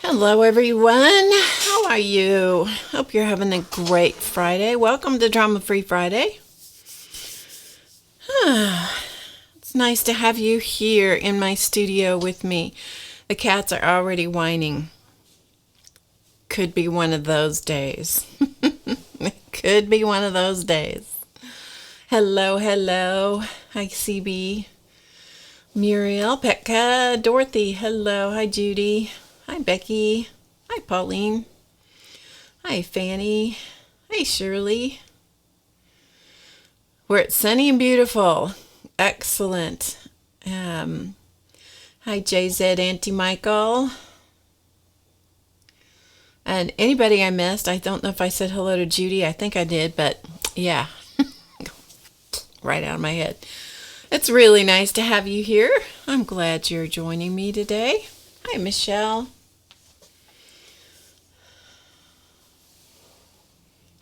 Hello, everyone. How are you? Hope you're having a great Friday. Welcome to Drama Free Friday. It's nice to have you here in my studio with me. The cats are already whining. Could be one of those days. Could be one of those days. Hello, hello. Hi, CB. Muriel, Petka, Dorothy. Hello. Hi, Judy. Hi, Becky. Hi, Pauline. Hi, Fanny. Hi, Shirley. We're sunny and beautiful. Excellent. Hi, JZ, Auntie Michael. And anybody I missed, I don't know if I said hello to Judy. I think I did, but yeah. Right out of my head. It's really nice to have you here. I'm glad you're joining me today. Hi, Michelle.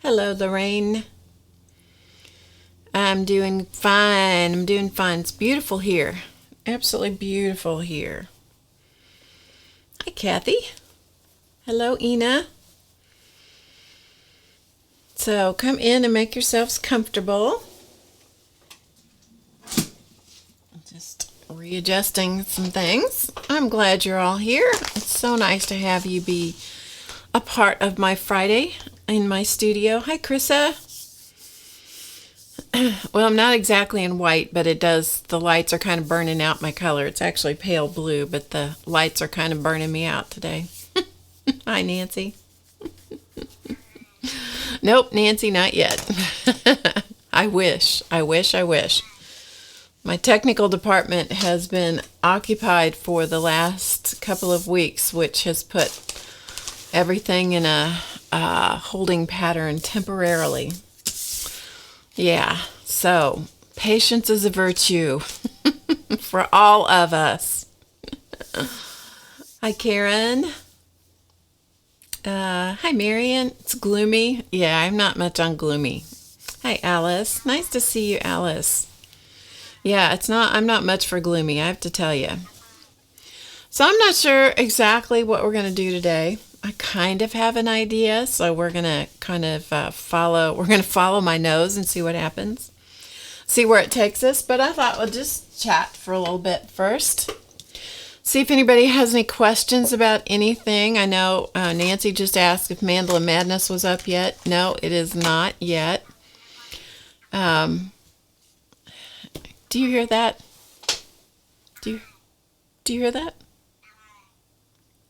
Hello, Lorraine. I'm doing fine. It's beautiful here. Absolutely beautiful here. Hi, Kathy. Hello, Ina. So come in and make yourselves comfortable. Just readjusting some things. I'm glad you're all here. It's so nice to have you be a part of my Friday in my studio. Hi, Krissa. Well, I'm not exactly in white, but the lights are kind of burning out my color. It's actually pale blue, but the lights are kind of burning me out today. Hi, Nancy. Nope, Nancy, not yet. I wish. My technical department has been occupied for the last couple of weeks, which has put everything in a holding pattern temporarily. Yeah, so patience is a virtue for all of us. Hi, Karen. Hi, Marion. It's gloomy. Yeah, I'm not much on gloomy. Hi, Alice. Nice to see you, Alice. Yeah, I'm not much for gloomy, I have to tell you. So I'm not sure exactly what we're going to do today. I kind of have an idea, so we're going to follow my nose and see what happens. See where it takes us, but I thought we'll just chat for a little bit first. See if anybody has any questions about anything. I know Nancy just asked if Mandala Madness was up yet. No, it is not yet. Do you hear that? Do you hear that?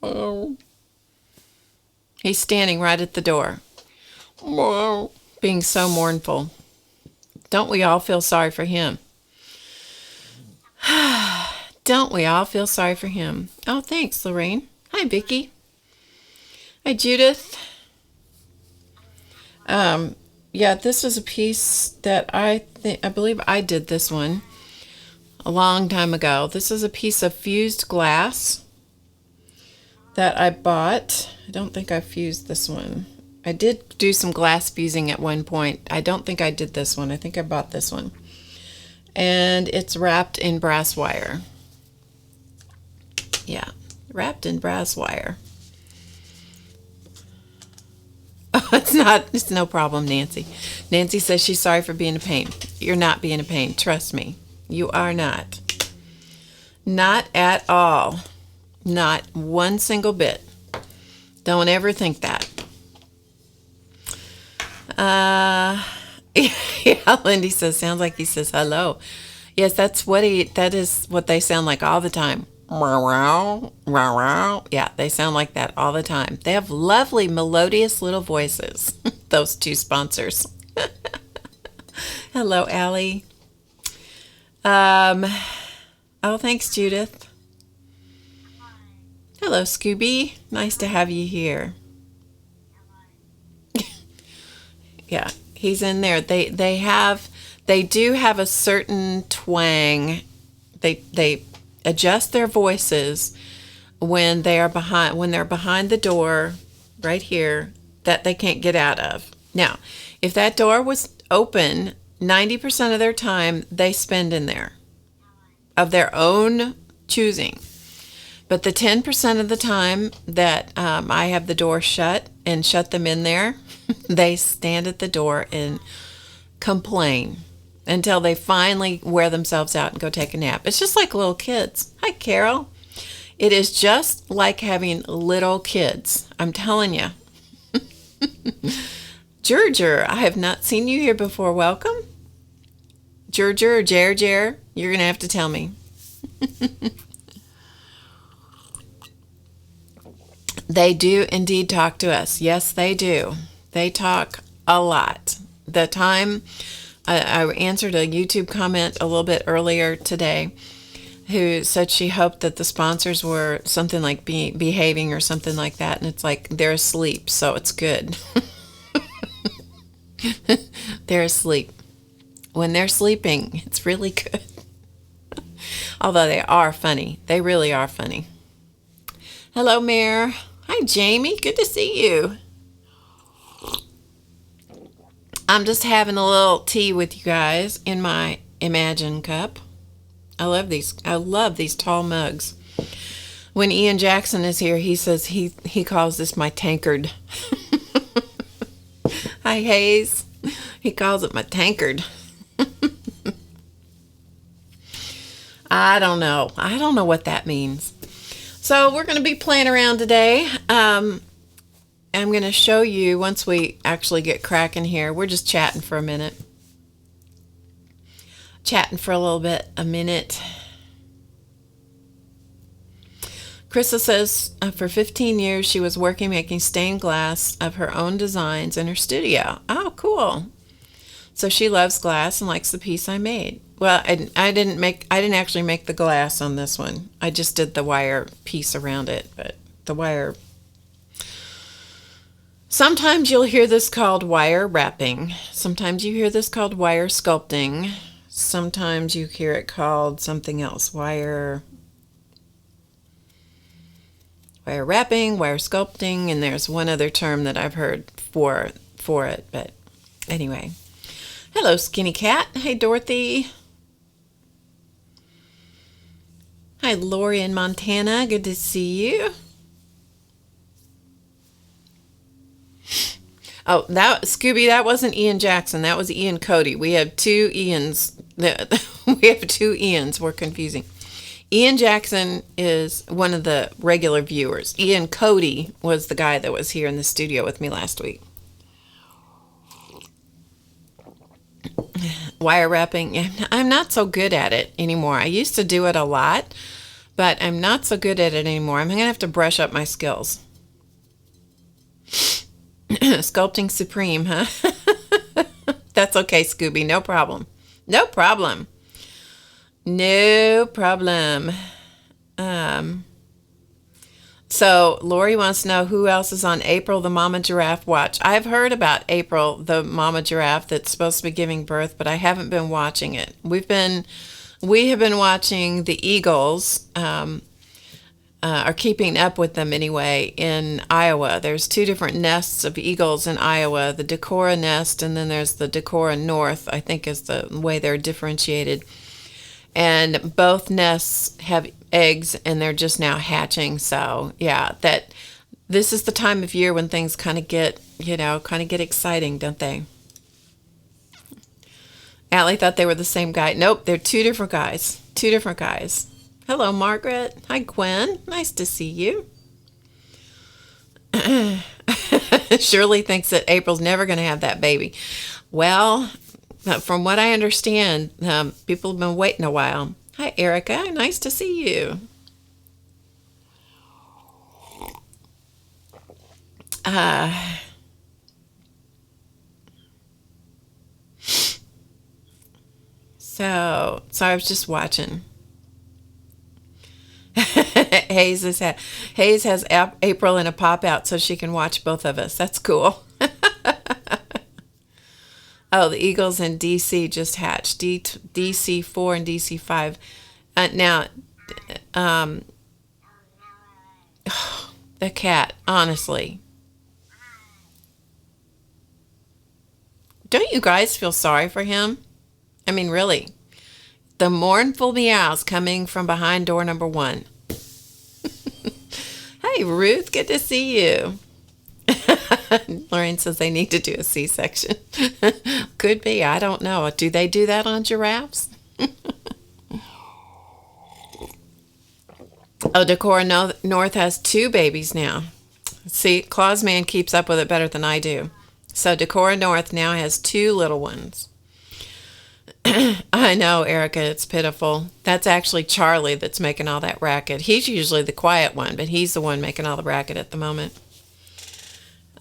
Oh. He's standing right at the door. Oh. Being so mournful. Don't we all feel sorry for him? Don't we all feel sorry for him? Oh, thanks, Lorraine. Hi, Vicki. Hi, Judith. Yeah, this was a piece that I believe I did this one a long time ago. This is a piece of fused glass that I bought. I don't think I fused this one. I did do some glass fusing at one point. I don't think I did this one. I think I bought this one. And it's wrapped in brass wire. Yeah, wrapped in brass wire. Oh, it's no problem, Nancy. Nancy says she's sorry for being a pain. You're not being a pain. Trust me. You are not. Not at all. Not one single bit. Don't ever think that. Yeah, Lindy says, sounds like he says hello. Yes, that is what they sound like all the time. Yeah, they sound like that all the time. They have lovely, melodious little voices. Those two sponsors. Hello, Allie. Oh, thanks, Judith. Hello, Scooby. Nice to have you here. Yeah, he's in there. They do have a certain twang. They adjust their voices when they're behind the door right here that they can't get out of. Now, if that door was open, 90% of their time they spend in there of their own choosing. But the 10% of the time that I have the door shut and shut them in there, they stand at the door and complain until they finally wear themselves out and go take a nap. It's just like little kids. Hi, Carol. It is just like having little kids. I'm telling you. Gerger, I have not seen you here before. Welcome. Gerger or Jer, you're going to have to tell me. They do indeed talk to us. Yes, they do. They talk a lot. The time I answered a YouTube comment a little bit earlier today who said she hoped that the sponsors were something like behaving or something like that. And it's like they're asleep, so it's good. They're asleep. When they're sleeping, it's really good. Although they are funny. They really are funny. Hello, Mare. Hi, Jamie. Good to see you. I'm just having a little tea with you guys in my Imagine cup. I love these. I love these tall mugs. When Ian Jackson is here, he says he calls this my tankard. Hi, Hayes. He calls it my tankard. I don't know. I don't know what that means. So we're going to be playing around today. I'm going to show you once we actually get cracking here. We're just chatting for a minute. Chatting for a minute. Krista says for 15 years she was working making stained glass of her own designs in her studio. Oh, cool. So she loves glass and likes the piece I made. Well, I didn't actually make the glass on this one. I just did the wire piece around it, but the wire. Sometimes you'll hear this called wire wrapping. Sometimes you hear this called wire sculpting. Sometimes you hear it called something else. Wire wrapping, wire sculpting, and there's one other term that I've heard for it, but anyway. Hello, Skinny Cat. Hey, Dorothy. Hi, Lori in Montana. Good to see you. Oh, Scooby, that wasn't Ian Jackson. That was Ian Cody. We have two Ians. We have two Ians. We're confusing. Ian Jackson is one of the regular viewers. Ian Cody was the guy that was here in the studio with me last week. Wire wrapping. I'm not so good at it anymore. I used to do it a lot, but I'm not so good at it anymore. I'm going to have to brush up my skills. Sculpting supreme, huh? That's okay, Scooby. No problem. No problem. No problem. So Lori wants to know who else is on April the Mama Giraffe watch. I've heard about April the Mama Giraffe that's supposed to be giving birth, but I haven't been watching it. We have been watching the Eagles, are keeping up with them anyway in Iowa. There's two different nests of eagles in Iowa, the Decorah nest, and then there's the Decorah North, I think is the way they're differentiated. And both nests have eggs and they're just now hatching. So yeah, this is the time of year when things kind of get exciting, don't they? Allie thought they were the same guy. Nope, they're two different guys. Two different guys. Hello, Margaret. Hi, Gwen. Nice to see you. Shirley thinks that April's never going to have that baby. Well, from what I understand, people have been waiting a while. Hi, Erica. Nice to see you. So I was just watching. Hayes has April in a pop out so she can watch both of us. That's cool. Oh, the Eagles in DC just hatched. DC4 and DC5. Now, the cat, honestly. Don't you guys feel sorry for him? I mean, really. The mournful meows coming from behind door number 1. Hi, Ruth. Good to see you. Lorraine says they need to do a C-section. Could be. I don't know. Do they do that on giraffes? Oh, Decorah North has 2 babies now. See, Claus Man keeps up with it better than I do. So Decorah North now has 2 little ones. I know, Erica, it's pitiful. That's actually Charlie that's making all that racket. He's usually the quiet one, but he's the one making all the racket at the moment.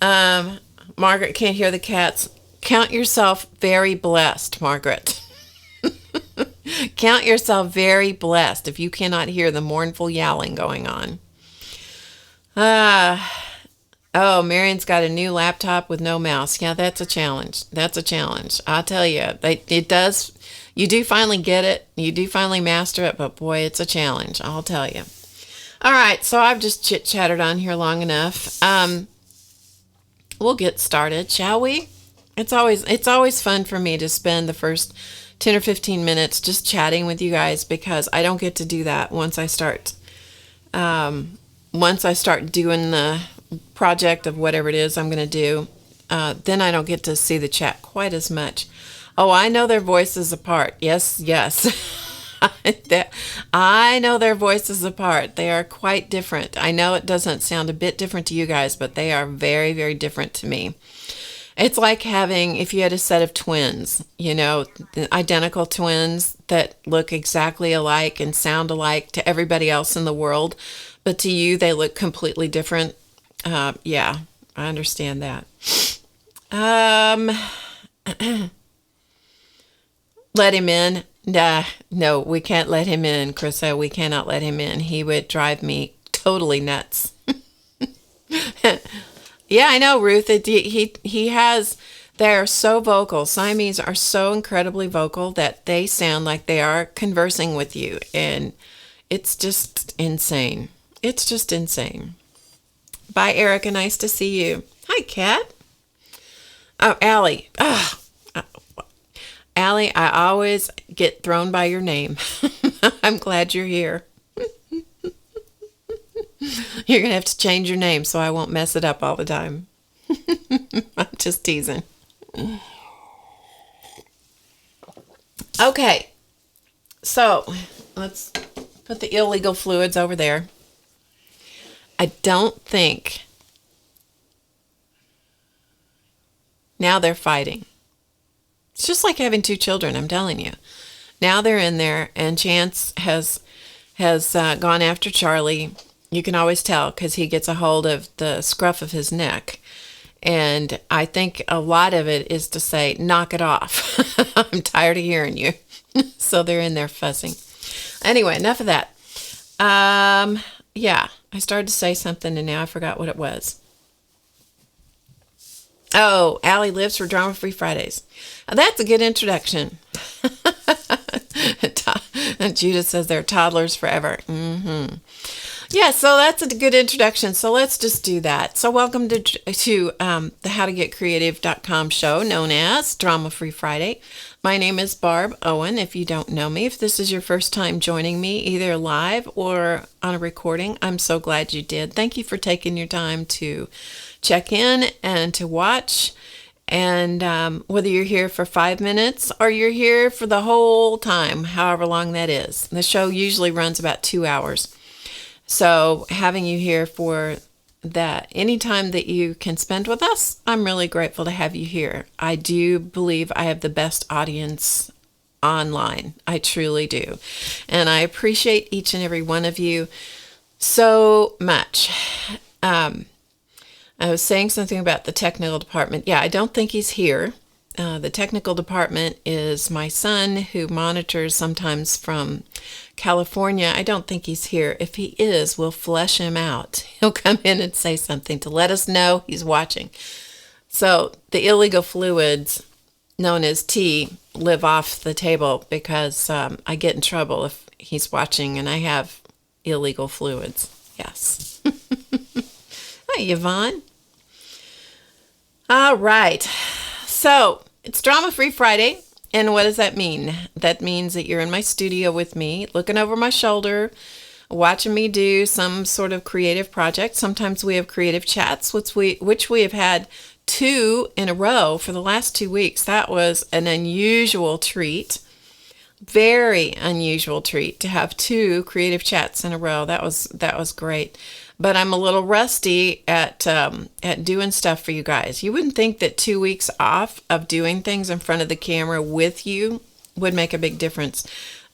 Margaret can't hear the cats. Count yourself very blessed, Margaret. Count yourself very blessed if you cannot hear the mournful yowling going on. Oh, Marion's got a new laptop with no mouse. Yeah, that's a challenge. That's a challenge. I'll tell you, it does. You do finally get it. You do finally master it, but boy, it's a challenge. I'll tell you. All right, so I've just chit-chattered on here long enough. We'll get started, shall we? It's always fun for me to spend the first 10 or 15 minutes just chatting with you guys, because I don't get to do that once I start doing the project of whatever it is I'm going to do. Then I don't get to see the chat quite as much. Oh, I know their voices apart. Yes. I know their voices apart. They are quite different. I know it doesn't sound a bit different to you guys, but they are very, very different to me. It's like having, if you had a set of twins, identical twins that look exactly alike and sound alike to everybody else in the world, but to you, they look completely different. Yeah, I understand that. Let him in. No, we can't let him in, Chrissa. We cannot let him in. He would drive me totally nuts. Yeah, I know, Ruth. He has. They're so vocal. Siamese are so incredibly vocal that they sound like they are conversing with you, and it's just insane. It's just insane. Bye, Erica. Nice to see you. Hi, Kat. Oh, Allie. Oh, Allie, I always get thrown by your name. I'm glad you're here. You're going to have to change your name so I won't mess it up all the time. I'm just teasing. Okay. So, let's put the illegal fluids over there. I don't think. Now they're fighting. It's just like having 2 children, I'm telling you. Now they're in there, and Chance has gone after Charlie. You can always tell because he gets a hold of the scruff of his neck. And I think a lot of it is to say, knock it off. I'm tired of hearing you. So they're in there fussing. Anyway, enough of that. Yeah, I started to say something, and now I forgot what it was. Oh, Allie lives for Drama-Free Fridays. That's a good introduction. Judith says they're toddlers forever. Mm-hmm. Yeah, so that's a good introduction. So let's just do that. So welcome to the HowToGetCreative.com show, known as Drama-Free Friday. My name is Barb Owen. If you don't know me, if this is your first time joining me, either live or on a recording, I'm so glad you did. Thank you for taking your time to check in and to watch. And whether you're here for 5 minutes or you're here for the whole time, however long that is. The show usually runs about 2 hours. So having you here for that, any time that you can spend with us, I'm really grateful to have you here. I do believe I have the best audience online. I truly do. And I appreciate each and every one of you so much. I was saying something about the technical department. Yeah, I don't think he's here. The technical department is my son, who monitors sometimes from California. I don't think he's here. If he is, we'll flesh him out. He'll come in and say something to let us know he's watching. So the illegal fluids, known as tea, live off the table because I get in trouble if he's watching and I have illegal fluids. Yes. Hi, Yvonne. All right. So it's Drama-Free Friday. And what does that mean? That means that you're in my studio with me, looking over my shoulder, watching me do some sort of creative project. Sometimes we have creative chats, which we have had 2 in a row for the last 2 weeks. That was an unusual treat. Very unusual treat to have 2 creative chats in a row. That was great. But I'm a little rusty at doing stuff for you guys. You wouldn't think that 2 weeks off of doing things in front of the camera with you would make a big difference.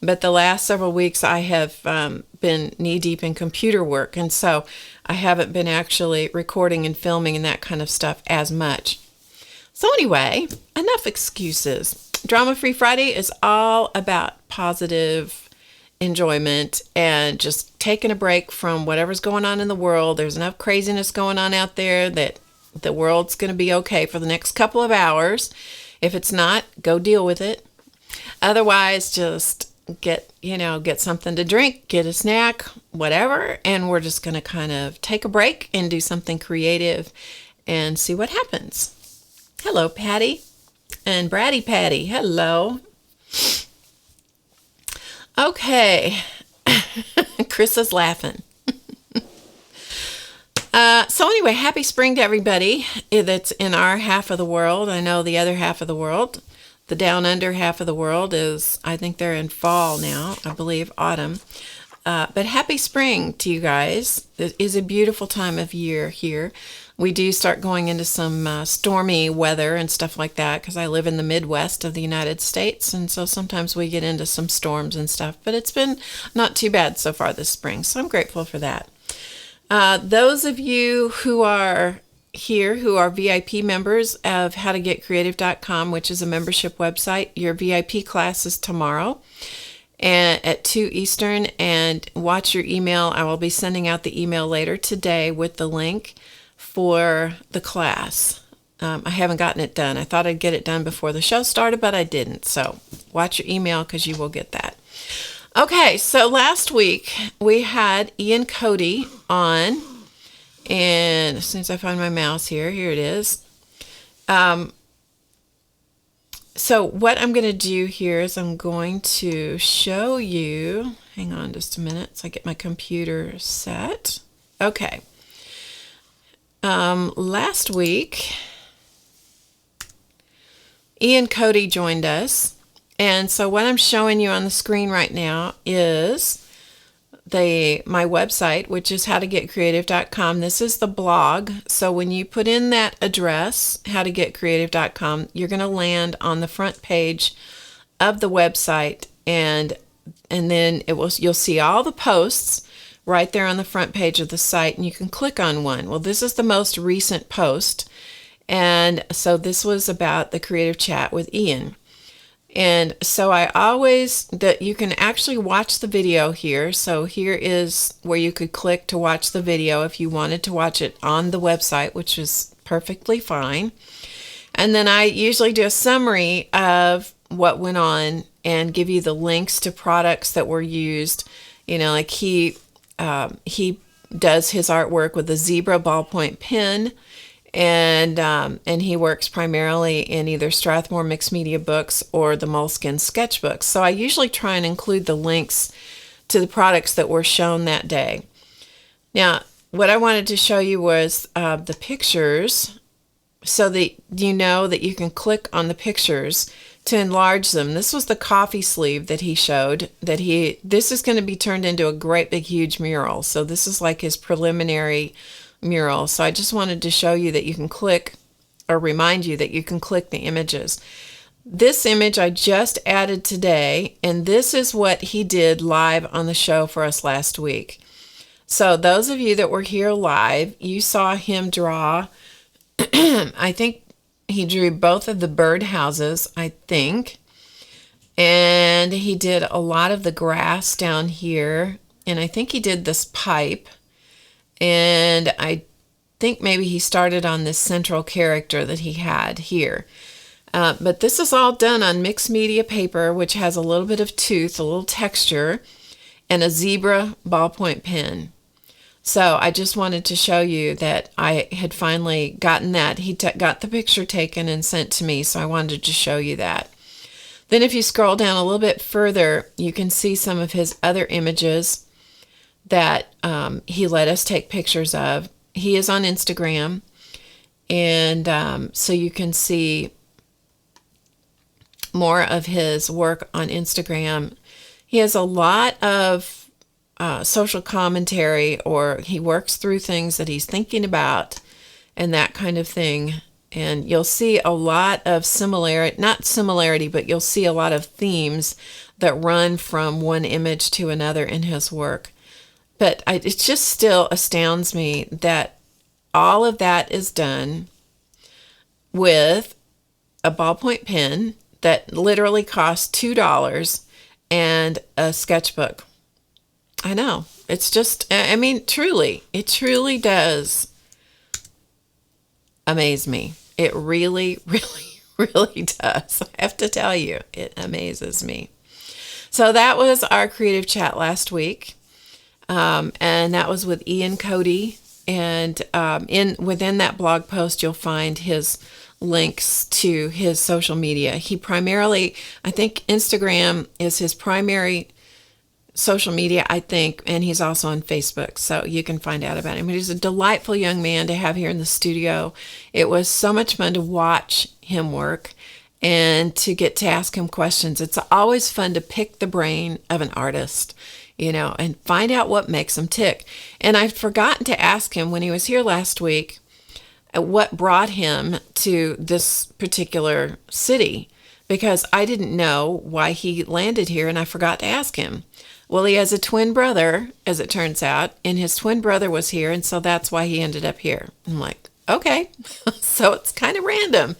But the last several weeks I have been knee-deep in computer work, and so I haven't been actually recording and filming and that kind of stuff as much. So anyway, enough excuses. Drama Free Friday is all about positive enjoyment and just taking a break from whatever's going on in the world. There's enough craziness going on out there that the world's going to be okay for the next couple of hours. If it's not, go deal with it. Otherwise, just get something to drink, get a snack, whatever, and we're just going to kind of take a break and do something creative and see what happens. Hello, Patty and Bratty Patty. Hello. Okay. Chris is laughing. So anyway, happy spring to everybody that's in our half of the world. I know the other half of the world, the down under half of the world I think they're in fall now, I believe autumn. But happy spring to you guys. It is a beautiful time of year here. We do start going into some stormy weather and stuff like that because I live in the Midwest of the United States, and so sometimes we get into some storms and stuff, but it's been not too bad so far this spring, so I'm grateful for that. Those of you who are here who are VIP members of HowToGetCreative.com, which is a membership website, your VIP class is tomorrow and at 2 Eastern, and watch your email. I will be sending out the email later today with the link for the class. I haven't gotten it done. I thought I'd get it done before the show started, but I didn't. So watch your email because you will get that. Okay, so last week we had Ian Cody on, and as soon as I find my mouse here it is. So what I'm going to do here is I'm going to show you, hang on just a minute so I get my computer set. Okay. Last week, Ian Cody joined us, and so what I'm showing you on the screen right now is my website, which is HowToGetCreative.com. This is the blog, so when you put in that address, HowToGetCreative.com, you're going to land on the front page of the website, and then you'll see all the posts right there on the front page of the site, and you can click on one. Well, this is the most recent post, and so this was about the creative chat with Ian. And so you can actually watch the video here. So here is where you could click to watch the video if you wanted to watch it on the website, which is perfectly fine. And then I usually do a summary of what went on and give you the links to products that were used. Like he does his artwork with a zebra ballpoint pen, and he works primarily in either Strathmore Mixed Media Books or the Moleskine Sketchbooks. So I usually try and include the links to the products that were shown that day. Now, what I wanted to show you was the pictures, so that you know that you can click on the pictures to enlarge them. This was the coffee sleeve that he showed. This is going to be turned into a great big huge mural. So this is like his preliminary mural. So I just wanted to show you that you can click, or remind you that you can click the images. This image I just added today, and this is what he did live on the show for us last week. So those of you that were here live, you saw him draw, I think he drew both of the bird houses, I think, and he did a lot of the grass down here, and I think he did this pipe, and I think maybe he started on this central character that he had here. But this is all done on mixed media paper, which has a little bit of tooth, a little texture, and a zebra ballpoint pen. So I just wanted to show you that I had finally gotten that. He got the picture taken and sent to me, so I wanted to show you that. Then if you scroll down a little bit further, you can see some of his other images that he let us take pictures of. He is on Instagram, and so you can see more of his work on Instagram. He has a lot of social commentary, or he works through things that he's thinking about and that kind of thing. And you'll see a lot of not similarity, but you'll see a lot of themes that run from one image to another in his work. But it just still astounds me that all of that is done with a ballpoint pen that literally costs $2 and a sketchbook. I know. It's just, I mean, truly, it truly does amaze me. It really, really, really does. I have to tell you, it amazes me. So that was our creative chat last week. And that was with Ian Cody. And within that blog post, you'll find his links to his social media. He primarily, I think Instagram is his primary social media, I think, and he's also on Facebook, so you can find out about him. He's a delightful young man to have here in the studio. It was so much fun to watch him work and to get to ask him questions. It's always fun to pick the brain of an artist, and find out what makes them tick. And I'd forgotten to ask him when he was here last week what brought him to this particular city, because I didn't know why he landed here, and I forgot to ask him. Well, he has a twin brother, as it turns out, and his twin brother was here, and so that's why he ended up here. I'm like, okay, so it's kind of random,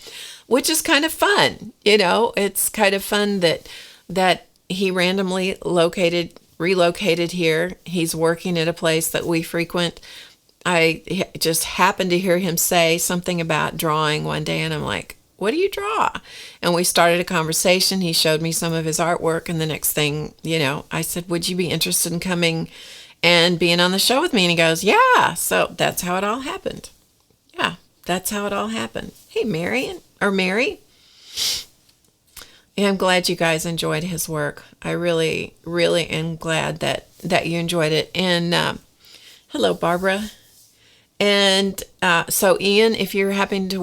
which is kind of fun. It's kind of fun that he randomly relocated here. He's working at a place that we frequent. I just happened to hear him say something about drawing one day, and I'm like, what do you draw? And we started a conversation. He showed me some of his artwork, and the next thing, I said, would you be interested in coming and being on the show with me? And he goes, yeah. So that's how it all happened. Yeah, that's how it all happened. Hey, Mary. Yeah, I'm glad you guys enjoyed his work. I really, really am glad that you enjoyed it. And hello, Barbara. And so, Ian, if you happen to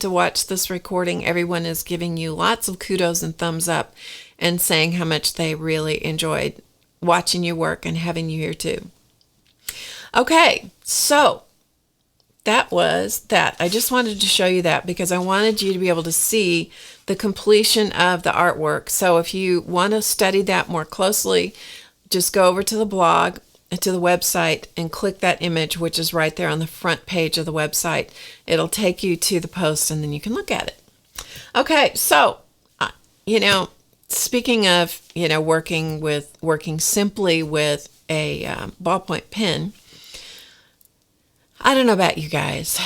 watch this recording, everyone is giving you lots of kudos and thumbs up and saying how much they really enjoyed watching you work and having you here too. Okay, so that was that. I just wanted to show you that because I wanted you to be able to see the completion of the artwork. So if you want to study that more closely, just go over to the blog, to the website, and click that image, which is right there on the front page of the website. It'll take you to the post, and then you can look at it. Okay, so, speaking of, working simply with a ballpoint pen, I don't know about you guys,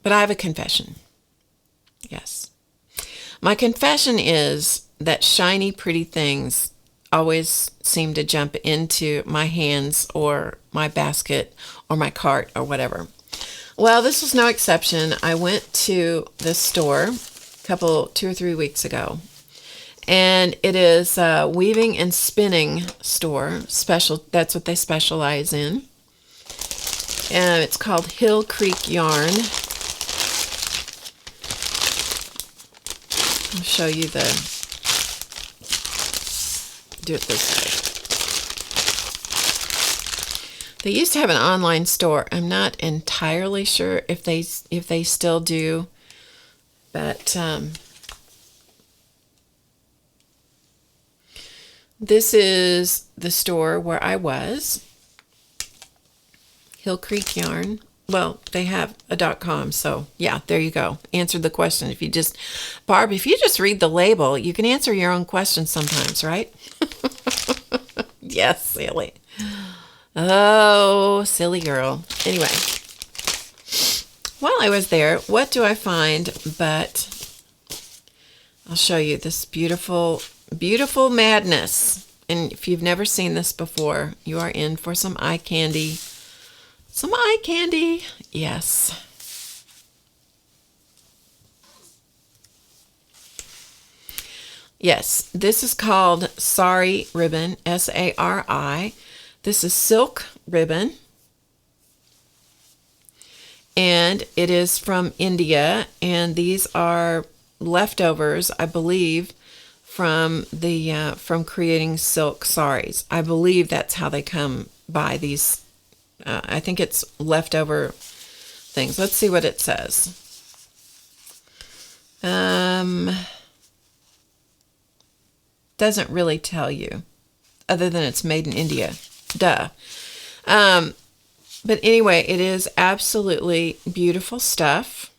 but I have a confession. Yes. My confession is that shiny, pretty things always seem to jump into my hands or my basket or my cart or whatever. Well, this was no exception. I went to this store 2 or 3 weeks ago, and it is a weaving and spinning store. That's what they specialize in. And it's called Hill Creek Yarn. I'll show you do it this way. They used to have an online store. I'm not entirely sure if they still do, but this is the store where I was. Hill Creek Yarn. Well, they have a .com, so yeah, there you go. Answered the question. Barb, if you just read the label, you can answer your own questions sometimes, right? Yes, silly. Oh, silly girl. Anyway, while I was there, what do I find but I'll show you this beautiful, beautiful madness. And if you've never seen this before, you are in for some eye candy. Some eye candy, yes. Yes, this is called Sari ribbon, S-A-R-I. This is silk ribbon, and it is from India, and these are leftovers, I believe, from the from creating silk saris. I believe that's how they come by these. I think it's leftover things. Let's see what it says. Doesn't really tell you, other than it's made in India. Duh. But anyway, it is absolutely beautiful stuff.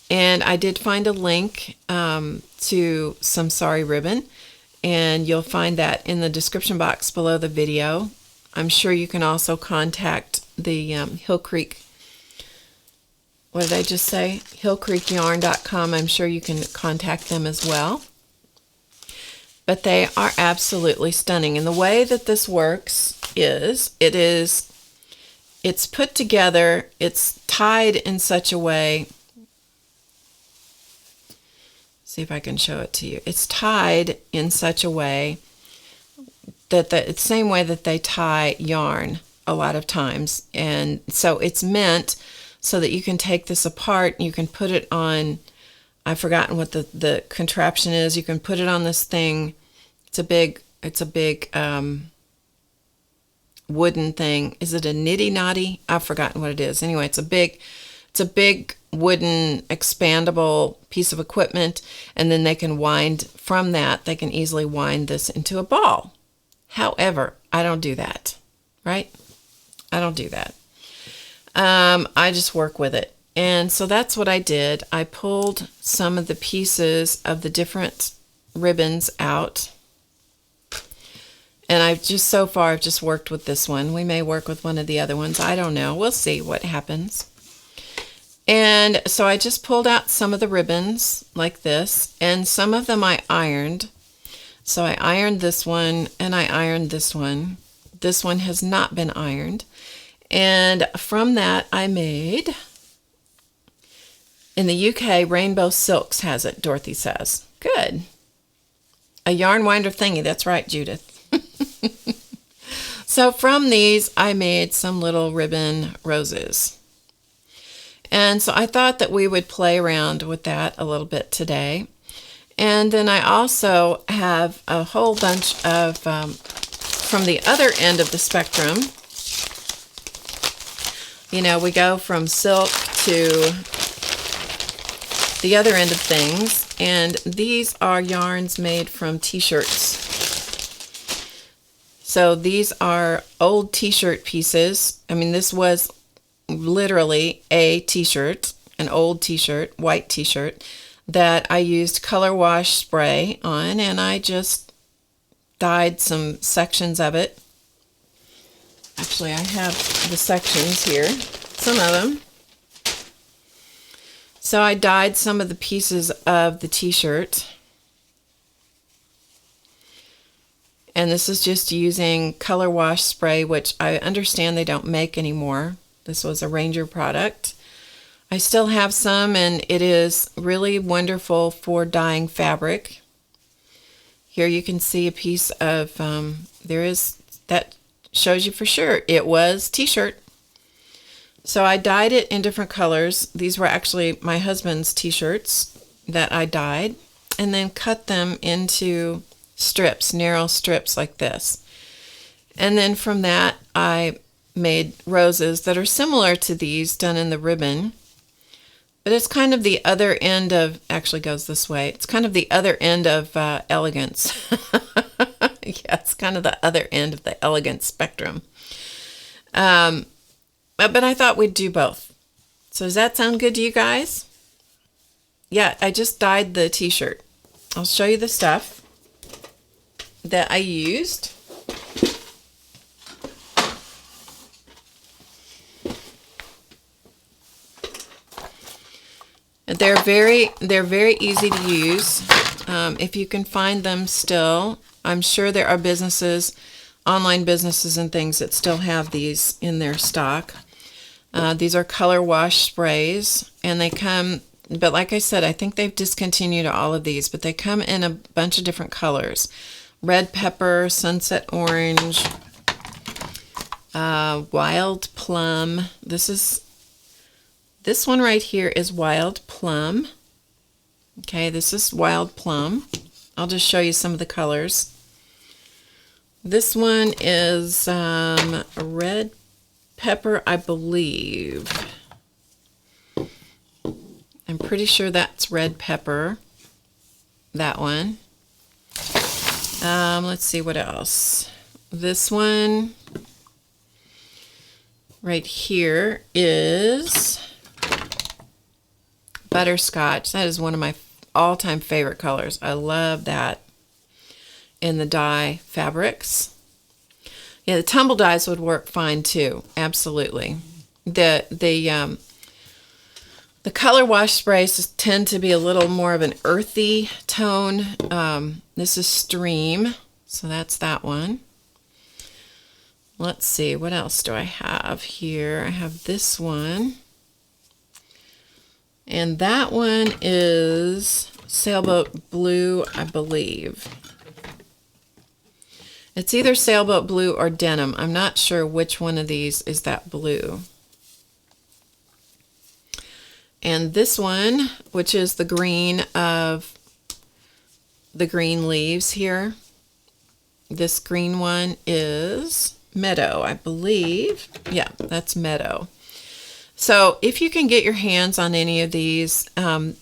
And I did find a link to some sari ribbon, and you'll find that in the description box below the video. I'm sure you can also contact the Hill Creek, what did I just say? HowToGetCreative.com. I'm sure you can contact them as well. But they are absolutely stunning. And the way that this works is, it's put together, it's tied in such a way. See if I can show it to you. It's tied in such a way that the same way that they tie yarn a lot of times. And so it's meant so that you can take this apart and you can put it on, I've forgotten what the contraption is. You can put it on this thing. It's a big wooden thing. Is it a nitty knotty? I've forgotten what it is. Anyway, it's a big wooden expandable piece of equipment, and then they can wind from that. They can easily wind this into a ball. However, I don't do that, right? I don't do that. I just work with it. And so that's what I did. I pulled some of the pieces of the different ribbons out. And I've just worked with this one. We may work with one of the other ones. I don't know. We'll see what happens. And so I just pulled out some of the ribbons like this, and some of them I ironed. So I ironed this one, and I ironed this one. This one has not been ironed. And from that I made, in the UK, Rainbow Silks has it, Dorothy says. Good. A yarn winder thingy. That's right, Judith. So from these, I made some little ribbon roses. And so I thought that we would play around with that a little bit today. And then I also have a whole bunch of, from the other end of the spectrum, you know, we go from silk to the other end of things. And these are yarns made from t-shirts. So these are old t-shirt pieces. I mean, this was literally a t-shirt, an old t-shirt, white t-shirt, that I used color wash spray on, and I just dyed some sections of it. Actually, I have the sections here, some of them. So I dyed some of the pieces of the t-shirt. And this is just using color wash spray, which I understand they don't make anymore. This was a Ranger product. I still have some, and it is really wonderful for dyeing fabric. Here you can see a piece of, that shows you for sure it was t-shirt. So I dyed it in different colors. These were actually my husband's t-shirts that I dyed, and then cut them into strips, narrow strips like this. And then from that, I made roses that are similar to these done in the ribbon, but it's kind of the other end of, actually goes this way, it's kind of the other end of elegance. Yeah, it's kind of the other end of the elegance spectrum. But I thought we'd do both. So does that sound good to you guys? Yeah, I just dyed the t-shirt. I'll show you the stuff that I used. They're very easy to use. If you can find them still, I'm sure there are businesses, online businesses and things that still have these in their stock. These are color wash sprays, and they come, but like I said, I think they've discontinued all of these, but they come in a bunch of different colors. Red pepper, sunset orange, Wild Plum. This one right here is Wild Plum. Okay, this is Wild Plum. I'll just show you some of the colors. This one is red pepper, I believe. I'm pretty sure that's red pepper. That one. Let's see what else. This one right here is butterscotch. That is one of my all-time favorite colors. I love that in the dye fabrics. Yeah, the tumble dyes would work fine too. Absolutely. The color wash sprays tend to be a little more of an earthy tone. This is Stream, so that's that one. Let's see, what else do I have here? I have this one. And that one is Sailboat Blue, I believe. It's either Sailboat Blue or Denim. I'm not sure which one of these is that blue. And this one, which is the green of the green leaves here, this green one is Meadow, I believe. Yeah, that's Meadow. So if you can get your hands on any of these,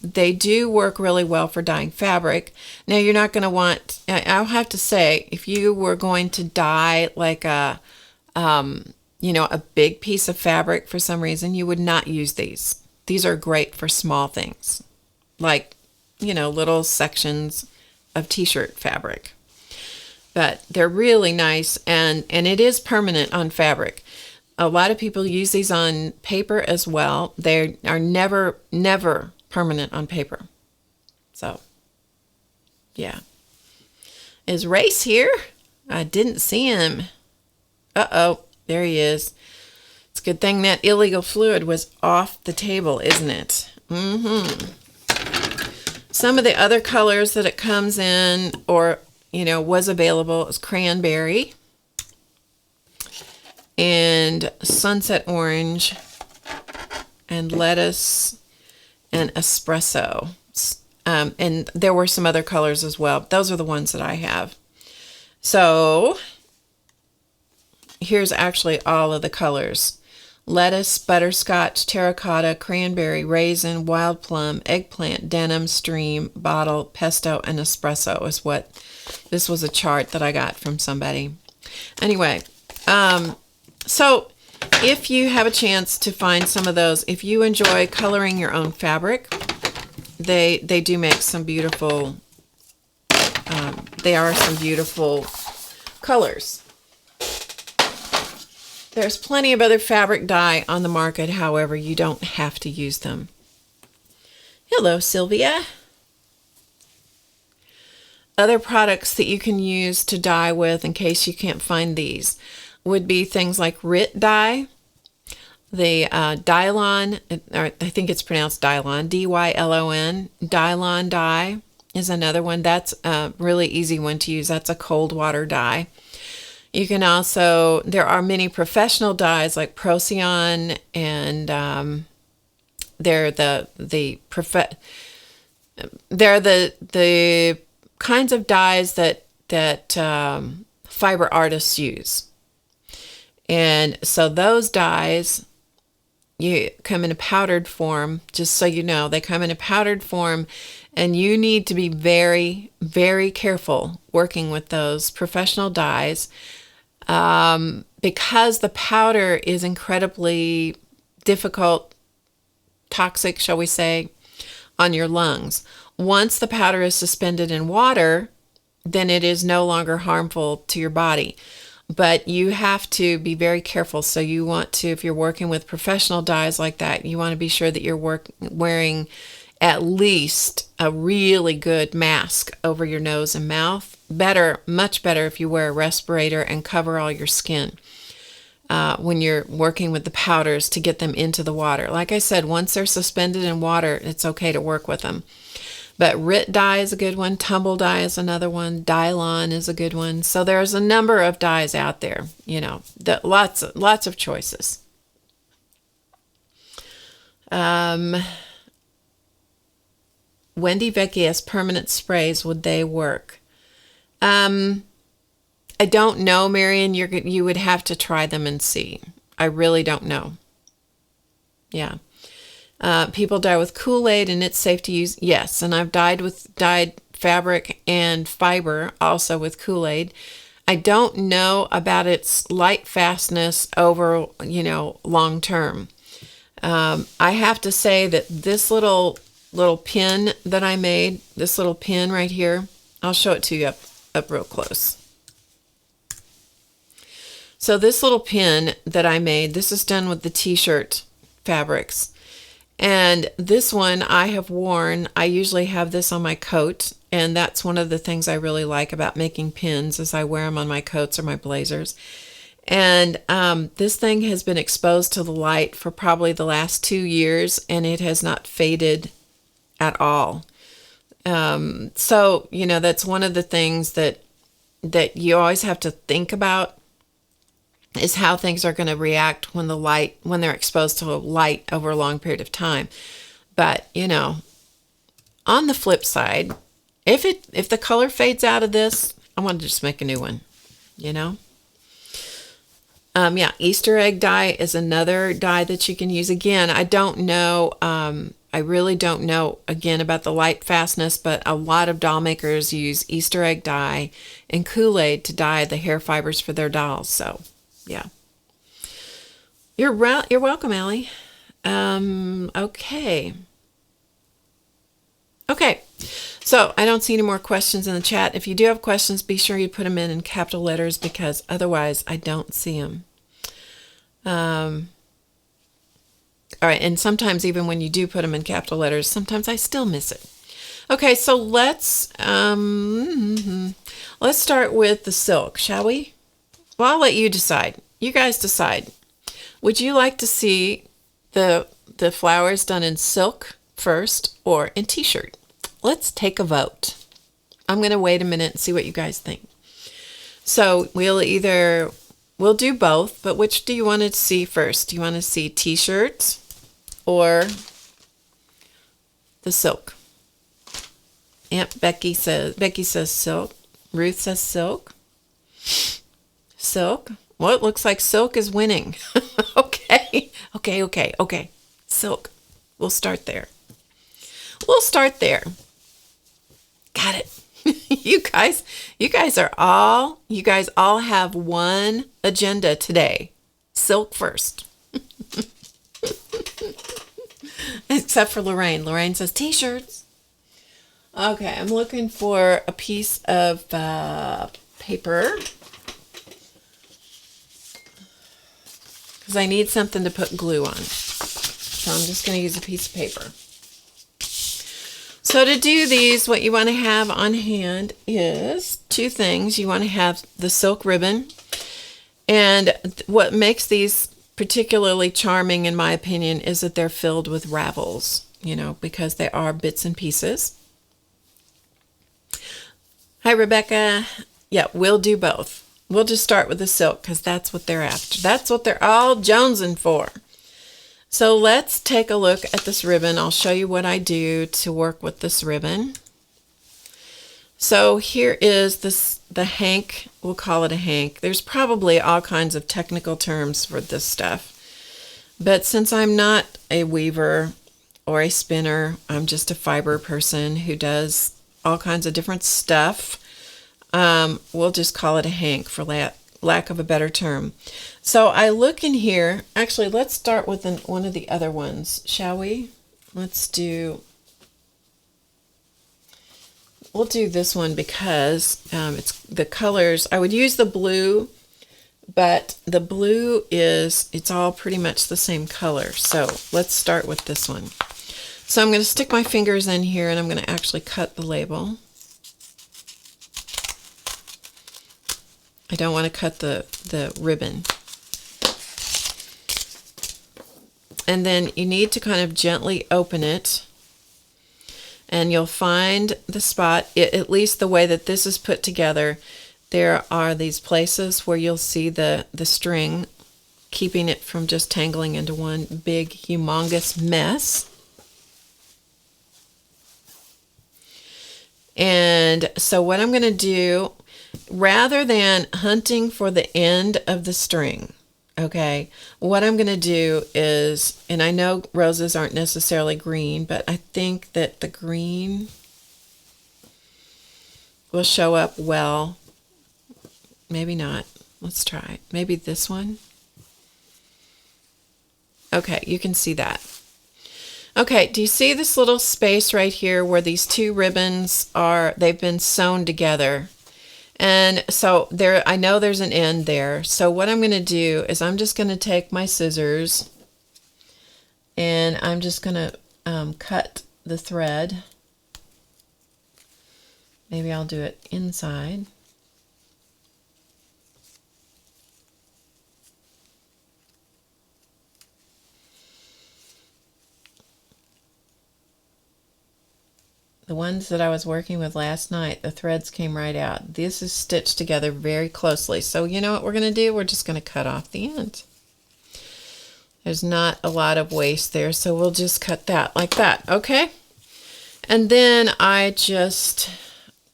they do work really well for dyeing fabric. Now you're not going to want, I'll have to say, if you were going to dye like a big piece of fabric for some reason, you would not use these. These are great for small things, like, little sections of t-shirt fabric. But they're really nice, and it is permanent on fabric. A lot of people use these on paper as well. They are never permanent on paper. So, yeah. Is Race here? I didn't see him. Uh-oh, there he is. It's a good thing that illegal fluid was off the table, isn't it? Some of the other colors that it comes in, or was available, is Cranberry and Sunset Orange and Lettuce and Espresso. And there were some other colors as well. Those are the ones that I have. So here's actually all of the colors. Lettuce, butterscotch, terracotta, cranberry, raisin, wild plum, eggplant, denim, stream, bottle, pesto, and espresso is what, this was a chart that I got from somebody. Anyway, so if you have a chance to find some of those, if you enjoy coloring your own fabric, they do make some beautiful, they are some beautiful colors. There's plenty of other fabric dye on the market, however, you don't have to use them. Hello, Sylvia. Other products that you can use to dye with, in case you can't find these, would be things like RIT dye, the Dylon, or I think it's pronounced Dylon, D-Y-L-O-N. Dylon dye is another one. That's a really easy one to use. That's a cold water dye. You can also, there are many professional dyes like Procyon, and they're the kinds of dyes that fiber artists use. And so those dyes, you come in a powdered form, just so you know, they come in a powdered form, and you need to be very, very careful working with those professional dyes, because the powder is incredibly difficult, toxic, shall we say, on your lungs. Once the powder is suspended in water, then it is no longer harmful to your body. But you have to be very careful. So you want to, if you're working with professional dyes like that, you want to be sure that you're wearing at least a really good mask over your nose and mouth. Better, much better if you wear a respirator and cover all your skin when you're working with the powders to get them into the water. Like I said, once they're suspended in water, it's okay to work with them. But Rit dye is a good one. Tumble dye is another one. Dylon is a good one. So there's a number of dyes out there, you know, lots of choices. Wendy Vicky as permanent sprays, would they work? I don't know, Marion. You would have to try them and see. I really don't know. Yeah. People dye with Kool-Aid and it's safe to use. Yes, and I've dyed fabric and fiber also with Kool-Aid. I don't know about its light fastness over, you know, long term. I have to say that this little pin that I made, this little pin right here, I'll show it to you up real close. So this little pin that I made, this is done with the t-shirt fabrics. And this one I have worn, I usually have this on my coat, and that's one of the things I really like about making pins is I wear them on my coats or my blazers. And this thing has been exposed to the light for probably the last 2 years, and it has not faded at all. So, you know, that's one of the things that you always have to think about is how things are going to react when they're exposed to light over a long period of time. But, you know, on the flip side, if the color fades out of this, I want to just make a new one, you know? Yeah, Easter egg dye is another dye that you can use. Again, I don't know, I really don't know, again, about the light fastness, but a lot of doll makers use Easter egg dye and Kool-Aid to dye the hair fibers for their dolls, so... yeah. You're welcome, Allie. Okay. Okay. So I don't see any more questions in the chat. If you do have questions, be sure you put them in capital letters because otherwise I don't see them. All right. And sometimes even when you do put them in capital letters, sometimes I still miss it. Okay. So let's start with the silk, shall we? Well, I'll let you decide. You guys decide. Would you like to see the flowers done in silk first or in t-shirt? Let's take a vote. I'm going to wait a minute and see what you guys think. So we'll do both, but which do you want to see first? Do you want to see t-shirts or the silk? Aunt Becky says silk. Ruth says silk. Silk. Well, it looks like silk is winning. Okay. Silk. We'll start there. Got it. You guys all have one agenda today. Silk first. Except for Lorraine. Lorraine says t-shirts. Okay, I'm looking for a piece of paper. Because I need something to put glue on. So I'm just going to use a piece of paper. So to do these, what you want to have on hand is two things. You want to have the silk ribbon. And what makes these particularly charming, in my opinion, is that they're filled with ravels, you know, because they are bits and pieces. Hi, Rebecca. Yeah, we'll do both. We'll just start with the silk because that's what they're after. That's what they're all jonesing for. So let's take a look at this ribbon. I'll show you what I do to work with this ribbon. So here is the hank. We'll call it a hank. There's probably all kinds of technical terms for this stuff. But since I'm not a weaver or a spinner, I'm just a fiber person who does all kinds of different stuff. We'll just call it a hank for lack of a better term. So I look in here. Actually, let's start with one of the other ones, shall we? We'll do this one because it's the colors. I would use the blue, but the blue it's all pretty much the same color. So let's start with this one. So I'm going to stick my fingers in here and I'm going to actually cut the label. I don't want to cut the ribbon. And then you need to kind of gently open it. and you'll find the spot, at least the way that this is put together. There are these places where you'll see the string, keeping it from just tangling into one big humongous mess. And so what I'm going to do, rather than hunting for the end of the string, okay, what I'm going to do is, and I know roses aren't necessarily green, but I think that the green will show up well. Maybe not. Let's try. Maybe this one. Okay, you can see that. Okay, do you see this little space right here where these two ribbons are, they've been sewn together? And so there, I know there's an end there. So what I'm going to do is I'm just going to take my scissors and I'm just going to cut the thread. Maybe I'll do it inside. The ones that I was working with last night, the threads came right out. This is stitched together very closely. So you know what we're going to do? We're just going to cut off the end. There's not a lot of waste there, so we'll just cut that like that, okay? And then I just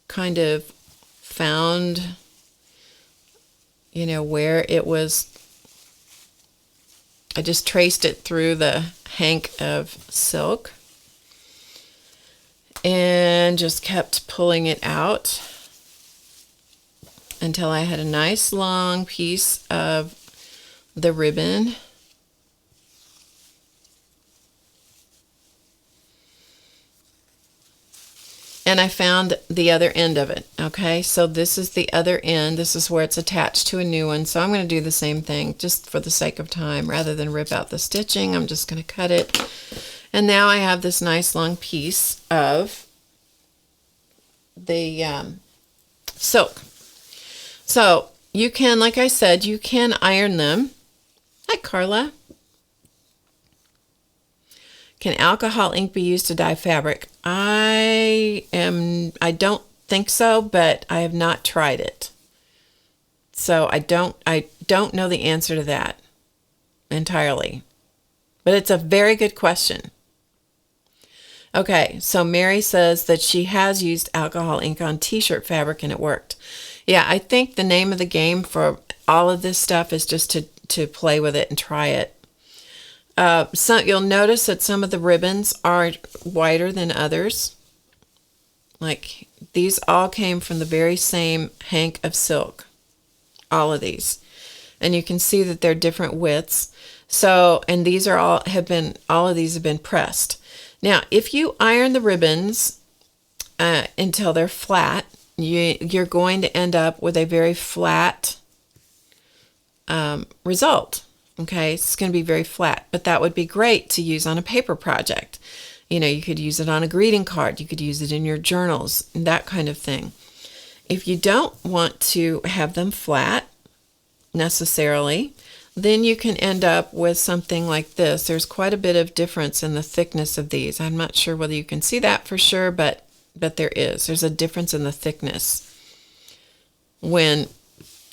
kind of found, you know, where it was. I just traced it through the hank of silk. And just kept pulling it out until I had a nice long piece of the ribbon. And I found the other end of it. Okay, so this is the other end. This is where it's attached to a new one. So I'm going to do the same thing just for the sake of time. Rather than rip out the stitching, I'm just going to cut it. And now I have this nice long piece of the silk. So you can, like I said, you can iron them. Hi, Carla. Can alcohol ink be used to dye fabric? I don't think so, but I have not tried it. So I don't know the answer to that entirely. But it's a very good question. Okay, so Mary says that she has used alcohol ink on t-shirt fabric and it worked. Yeah, I think the name of the game for all of this stuff is just to play with it and try it. You'll notice that some of the ribbons are wider than others. Like these all came from the very same hank of silk. All of these. And you can see that they're different widths. So, and these are all of these have been pressed. Now, if you iron the ribbons until they're flat, you're going to end up with a very flat result. Okay, it's going to be very flat, but that would be great to use on a paper project. You know, you could use it on a greeting card, you could use it in your journals, that kind of thing. If you don't want to have them flat necessarily, then you can end up with something like this. There's quite a bit of difference in the thickness of these. I'm not sure whether you can see that for sure, but there is. There's a difference in the thickness when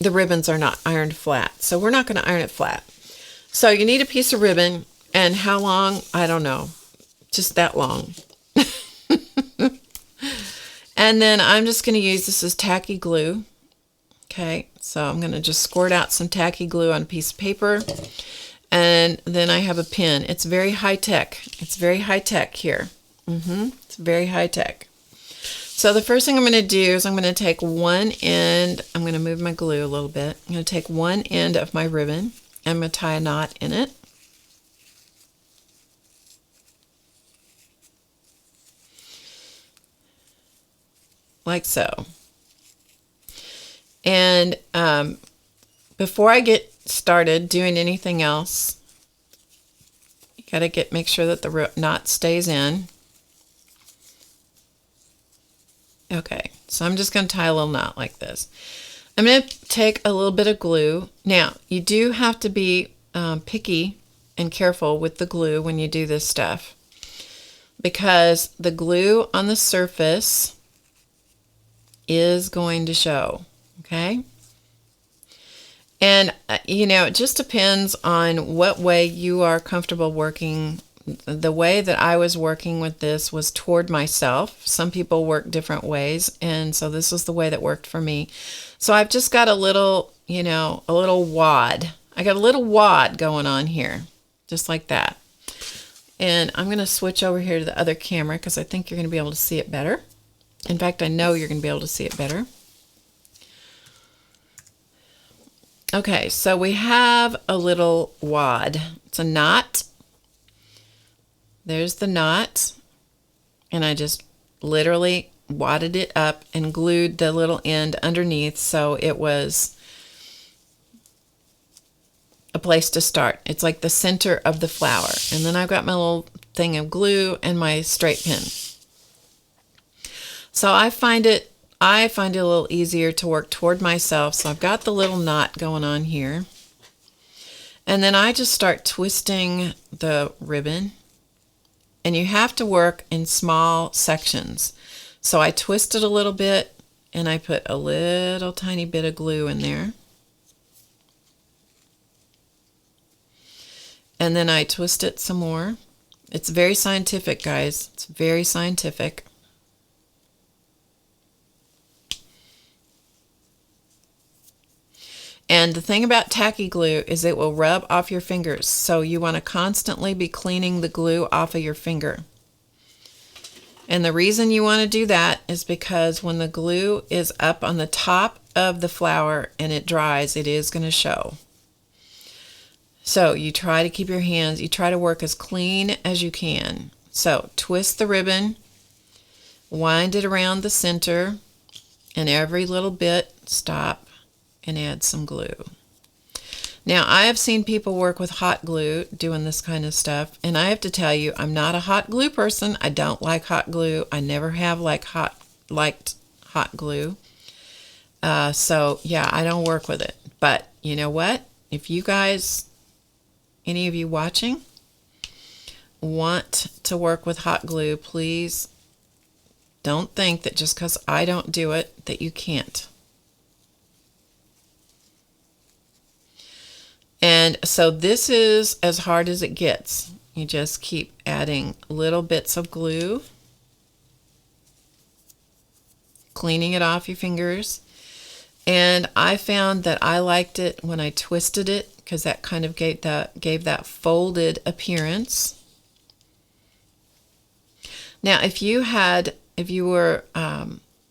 the ribbons are not ironed flat. So we're not going to iron it flat. So you need a piece of ribbon, and how long? I don't know. Just that long. And then I'm just going to use, this is Tacky Glue. Okay, so I'm going to just squirt out some Tacky Glue on a piece of paper. And then I have a pin. It's very high tech. It's very high tech here. It's very high tech. So the first thing I'm going to do is I'm going to take one end. I'm going to move my glue a little bit. I'm going to take one end of my ribbon. I'm going to tie a knot in it. Like so. And before I get started doing anything else, you got to make sure that the knot stays in. Okay, so I'm just going to tie a little knot like this. I'm going to take a little bit of glue. Now, you do have to be picky and careful with the glue when you do this stuff, because the glue on the surface is going to show, okay? And, it just depends on what way you are comfortable working. The way that I was working with this was toward myself. Some people work different ways, and so this was the way that worked for me. So I've just got a little, a little wad. I got a little wad going on here, just like that. And I'm going to switch over here to the other camera because I think you're going to be able to see it better. In fact, I know you're going to be able to see it better. Okay, so we have a little wad. It's a knot. There's the knot. And I just literally wadded it up and glued the little end underneath so it was a place to start. It's like the center of the flower. And then I've got my little thing of glue and my straight pin. So I find it a little easier to work toward myself. So I've got the little knot going on here. And then I just start twisting the ribbon. And you have to work in small sections. So I twist it a little bit and I put a little tiny bit of glue in there. And then I twist it some more. It's very scientific, guys. It's very scientific. And the thing about tacky glue is it will rub off your fingers. So you want to constantly be cleaning the glue off of your finger. And the reason you want to do that is because when the glue is up on the top of the flower and it dries, it is going to show. So you try to keep your hands, you try to work as clean as you can. So twist the ribbon, wind it around the center, and every little bit stop and add some glue. Now, I have seen people work with hot glue doing this kind of stuff, and I have to tell you, I'm not a hot glue person. I don't like hot glue. I never have liked hot glue. So, yeah, I don't work with it. But you know what? If you guys, any of you watching, want to work with hot glue, please don't think that just because I don't do it that you can't. And so this is as hard as it gets. You just keep adding little bits of glue, cleaning it off your fingers. And I found that I liked it when I twisted it because that kind of gave that folded appearance. Now, if you were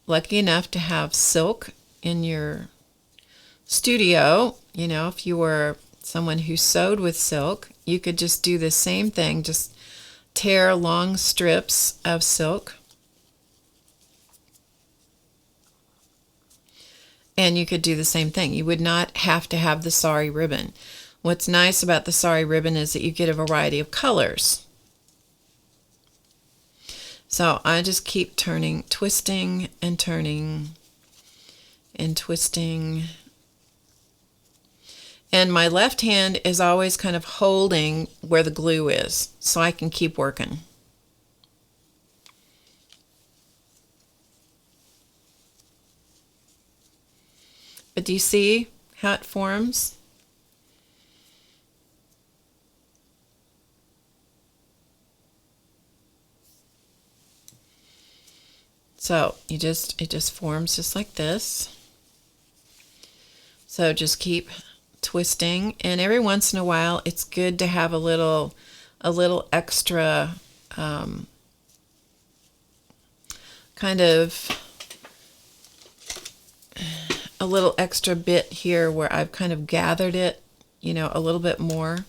lucky enough to have silk in your studio, if you were someone who sewed with silk, you could just do the same thing, just tear long strips of silk. And you could do the same thing. You would not have to have the sari ribbon. What's nice about the sari ribbon is that you get a variety of colors. So I just keep twisting and turning and twisting. And my left hand is always kind of holding where the glue is, so I can keep working. But do you see how it forms? So it just forms just like this. So just keep twisting, and every once in a while it's good to have a little extra kind of a little extra bit here where I've kind of gathered it, a little bit more.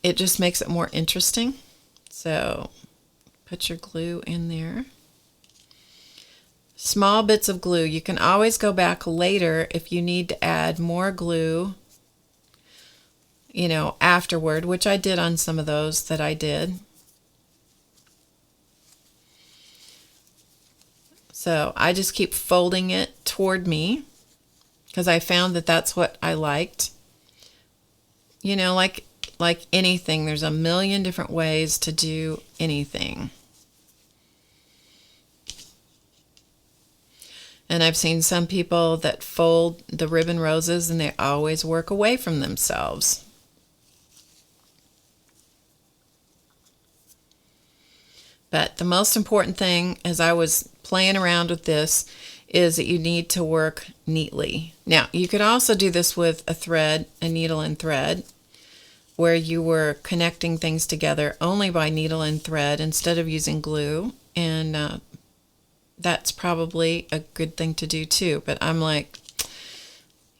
It just makes it more interesting. So put your glue in there. Small bits of glue. You can always go back later if you need to add more glue, afterward, which I did on some of those that I did. So I just keep folding it toward me because I found that that's what I liked. Like like anything, there's a million different ways to do anything. And I've seen some people that fold the ribbon roses and they always work away from themselves. But the most important thing as I was playing around with this is that you need to work neatly. Now, you could also do this with a thread, a needle and thread, where you were connecting things together only by needle and thread instead of using glue. And that's probably a good thing to do too. But I'm like,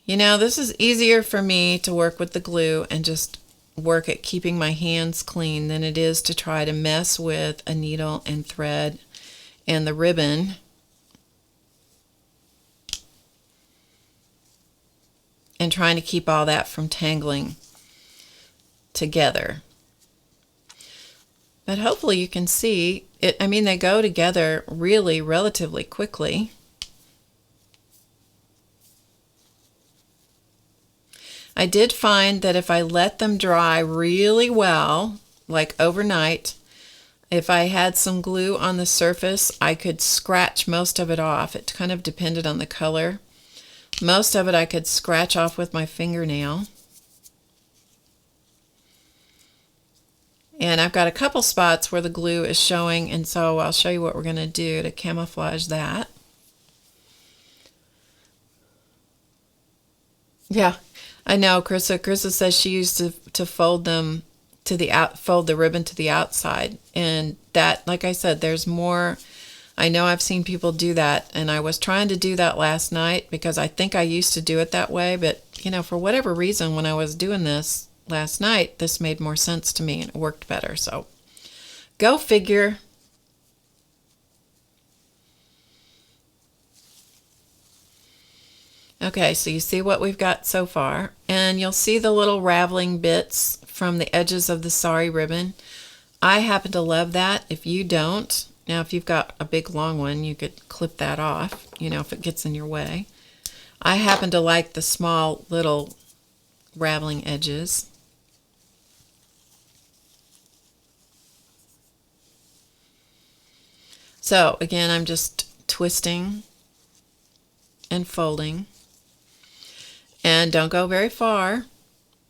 this is easier for me to work with the glue and just work at keeping my hands clean than it is to try to mess with a needle and thread and the ribbon. And trying to keep all that from tangling together. But hopefully you can see it. I mean, they go together really relatively quickly. I did find that if I let them dry really well, like overnight, if I had some glue on the surface, I could scratch most of it off. It kind of depended on the color. Most of it I could scratch off with my fingernail. And I've got a couple spots where the glue is showing, and so I'll show you what we're going to do to camouflage that. Yeah, I know. Carissa says she used to fold them to fold the ribbon to the outside, and that, like I said, there's more. I know I've seen people do that, and I was trying to do that last night because I think I used to do it that way, but for whatever reason, when I was doing this last night, this made more sense to me and it worked better. So go figure. Okay, so you see what we've got so far, and you'll see the little raveling bits from the edges of the Sari ribbon. I happen to love that. If you don't, now if you've got a big long one, you could clip that off, if it gets in your way. I happen to like the small little raveling edges. So again, I'm just twisting and folding. And don't go very far.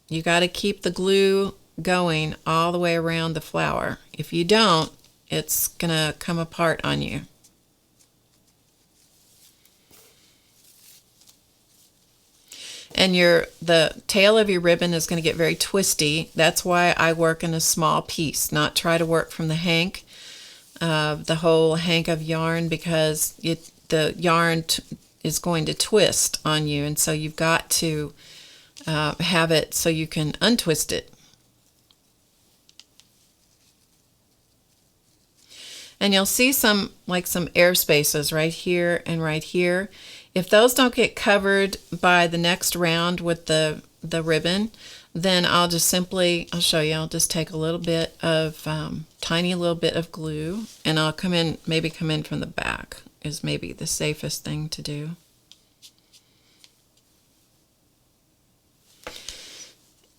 You got to keep the glue going all the way around the flower. If you don't, it's going to come apart on you. And the tail of your ribbon is going to get very twisty. That's why I work in a small piece, not try to work from the hank, the whole hank of yarn, because the yarn is going to twist on you, and so you've got to have it so you can untwist it. And you'll see some air spaces right here and right here. If those don't get covered by the next round with the ribbon, then I'll show you, I'll just take a little bit of, tiny little bit of glue, and I'll come in from the back is maybe the safest thing to do.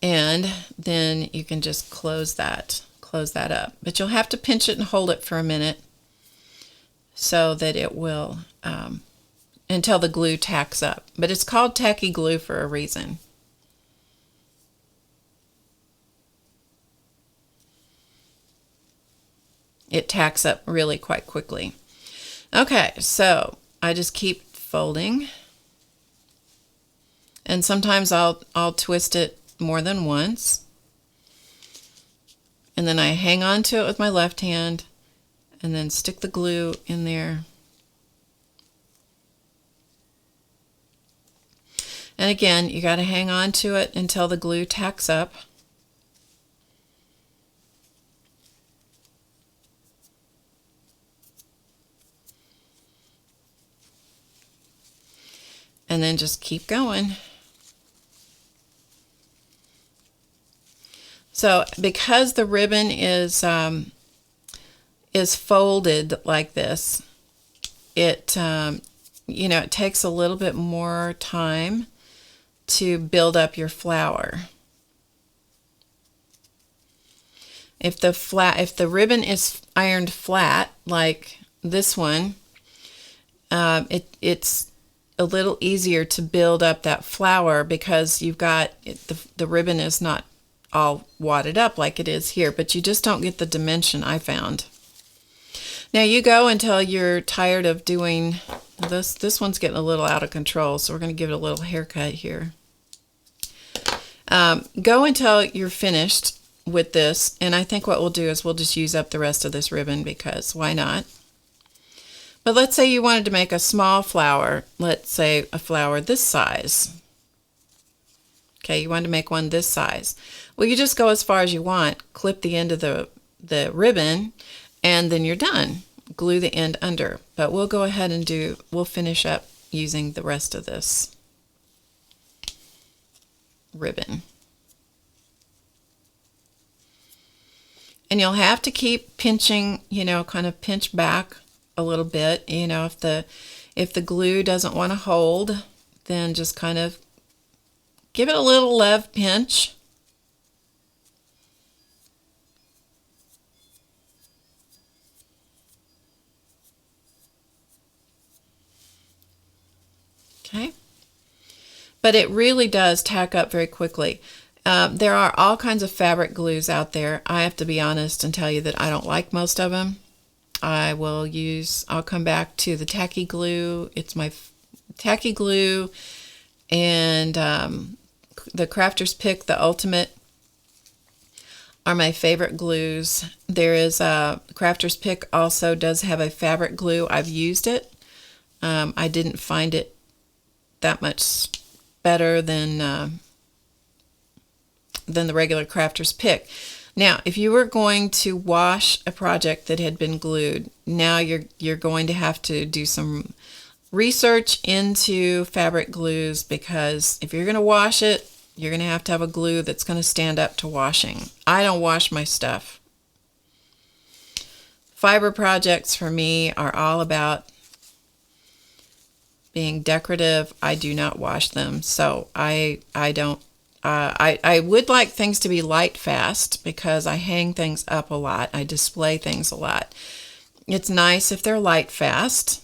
And then you can just close that up. But you'll have to pinch it and hold it for a minute so that it will, until the glue tacks up. But it's called tacky glue for a reason. It tacks up really quite quickly. Okay, so I just keep folding. And sometimes I'll twist it more than once. And then I hang on to it with my left hand and then stick the glue in there. And again, you got to hang on to it until the glue tacks up. And then just keep going. So because the ribbon is folded like this, it it takes a little bit more time to build up your flower. If the ribbon is ironed flat like this one, it's a little easier to build up that flower because you've got the ribbon is not all wadded up like it is here, but you just don't get the dimension, I found. Now you go until you're tired of doing this. This one's getting a little out of control, so we're going to give it a little haircut here. Go until you're finished with this, and I think what we'll do is we'll just use up the rest of this ribbon because why not? But let's say you wanted to make a small flower, let's say a flower this size. Okay, you wanted to make one this size. Well, you just go as far as you want, clip the end of the ribbon, and then you're done. Glue the end under. But we'll go ahead and we'll finish up using the rest of this ribbon. And you'll have to keep pinching, kind of pinch back a little bit. If the glue doesn't want to hold, then just kind of give it a little love pinch. Okay. But it really does tack up very quickly. There are all kinds of fabric glues out there. I have to be honest and tell you that I don't like most of them. I'll come back to the Tacky Glue. It's my Tacky Glue and the Crafter's Pick, the Ultimate, are my favorite glues. There is Crafter's Pick also does have a fabric glue. I've used it. I didn't find it that much better than the regular Crafter's Pick. Now, if you were going to wash a project that had been glued, now you're going to have to do some research into fabric glues, because if you're going to wash it, you're going to have a glue that's going to stand up to washing. I don't wash my stuff. Fiber projects for me are all about being decorative. I do not wash them, so I don't. I would like things to be light fast because I hang things up a lot. I display things a lot. It's nice if they're light fast,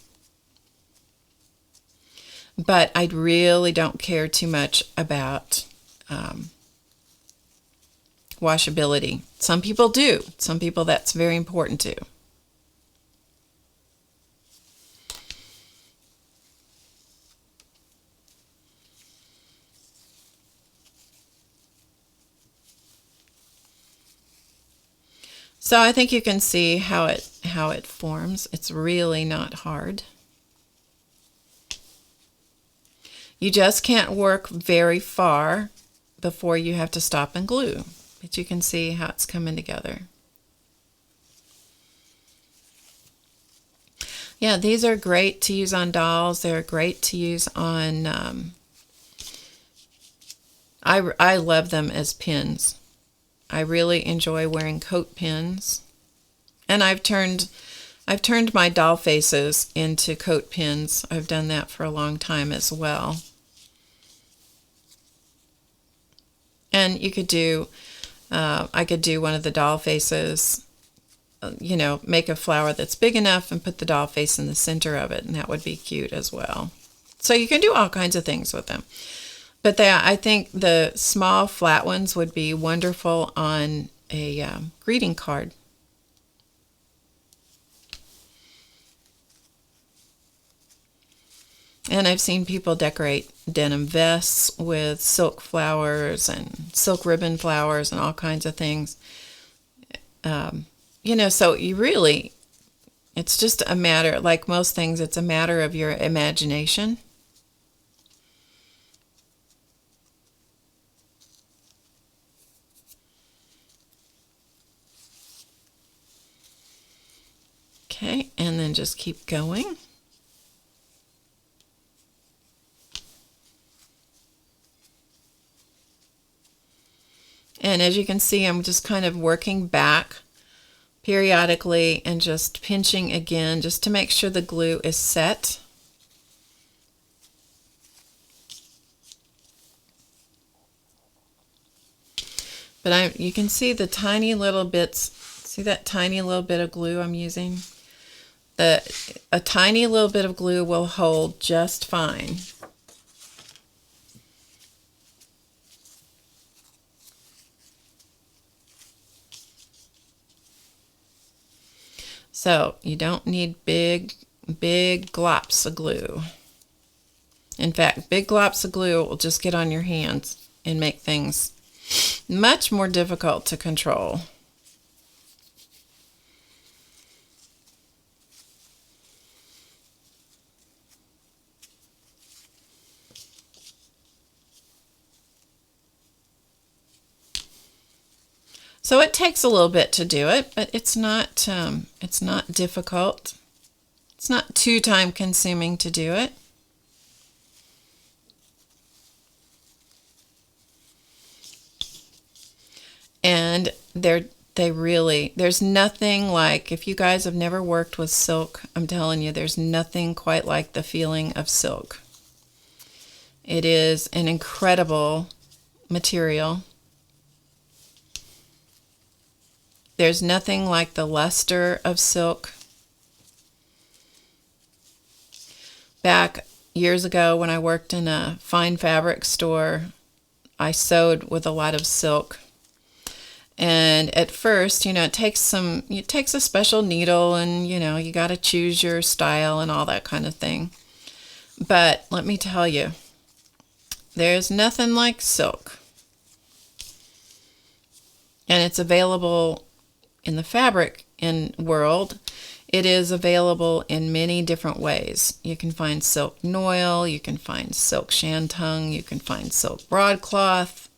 but I really don't care too much about washability. Some people do. Some people that's very important to. So I think you can see how it forms. It's really not hard. You just can't work very far before you have to stop and glue. But you can see how it's coming together. Yeah, these are great to use on dolls. They're great to use on, I love them as pins. I really enjoy wearing coat pins. And I've turned my doll faces into coat pins. I've done that for a long time as well. And you could do, I could do one of the doll faces, make a flower that's big enough and put the doll face in the center of it, and that would be cute as well. So you can do all kinds of things with them. But I think the small flat ones would be wonderful on a greeting card. And I've seen people decorate denim vests with silk flowers and silk ribbon flowers and all kinds of things. So you really, it's just a matter, like most things, it's a matter of your imagination. Okay, and then just keep going. And as you can see, I'm just kind of working back periodically and just pinching again just to make sure the glue is set. But you can see the tiny little bits. See that tiny little bit of glue I'm using? A tiny little bit of glue will hold just fine. So you don't need big glops of glue. In fact, big glops of glue will just get on your hands and make things much more difficult to control. So it takes a little bit to do it, but it's not difficult. It's not too time consuming to do it. And there's nothing like, if you guys have never worked with silk, I'm telling you, there's nothing quite like the feeling of silk. It is an incredible material. There's nothing like the luster of silk. Back years ago when I worked in a fine fabric store, I sewed with a lot of silk. And at first, it takes a special needle, and you got to choose your style and all that kind of thing. But let me tell you, there's nothing like silk. And it's available in the fabric world. It is available in many different ways. You can find silk noil, you can find silk shantung, you can find silk broadcloth.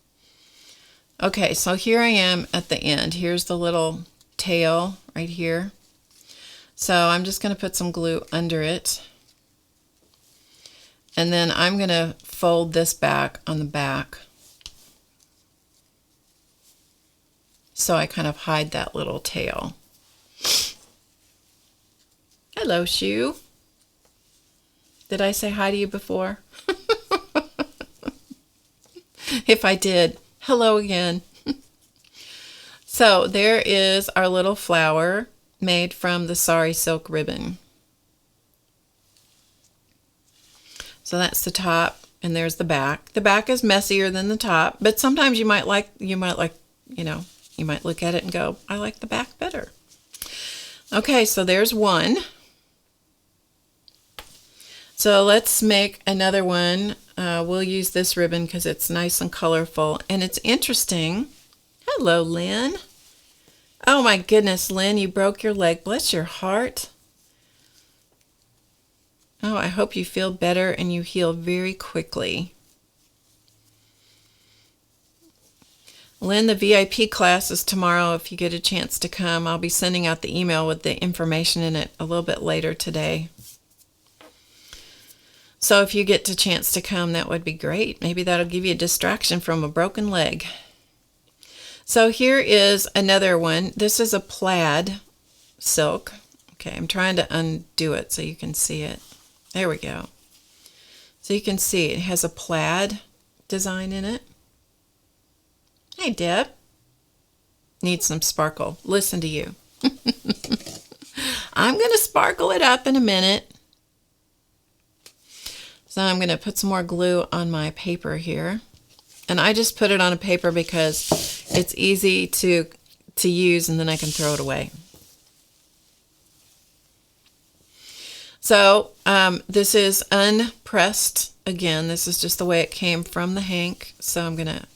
Okay, so here I am at the end. Here's the little tail right here. So I'm just going to put some glue under it. And then I'm going to fold this back on the back, so I kind of hide that little tail. Hello, shoe. Did I say hi to you before? If I did, hello again. So there is our little flower made from the Sari silk ribbon. So that's the top, and there's the back. The back is messier than the top, but sometimes you might look at it and go, I like the back better. Okay, so there's one. So let's make another one. We'll use this ribbon because it's nice and colorful, and it's interesting. Hello, Lynn. Oh my goodness, Lynn, you broke your leg. Bless your heart. Oh, I hope you feel better and you heal very quickly. Lynn, the VIP class is tomorrow if you get a chance to come. I'll be sending out the email with the information in it a little bit later today. So if you get a chance to come, that would be great. Maybe that'll give you a distraction from a broken leg. So here is another one. This is a plaid silk. Okay, I'm trying to undo it so you can see it. There we go. So you can see it has a plaid design in it. Hey, Deb. Need some sparkle. Listen to you. I'm going to sparkle it up in a minute. So I'm going to put some more glue on my paper here. And I just put it on a paper because it's easy to use, and then I can throw it away. So this is unpressed. Again, this is just the way it came from the hank. So I'm going to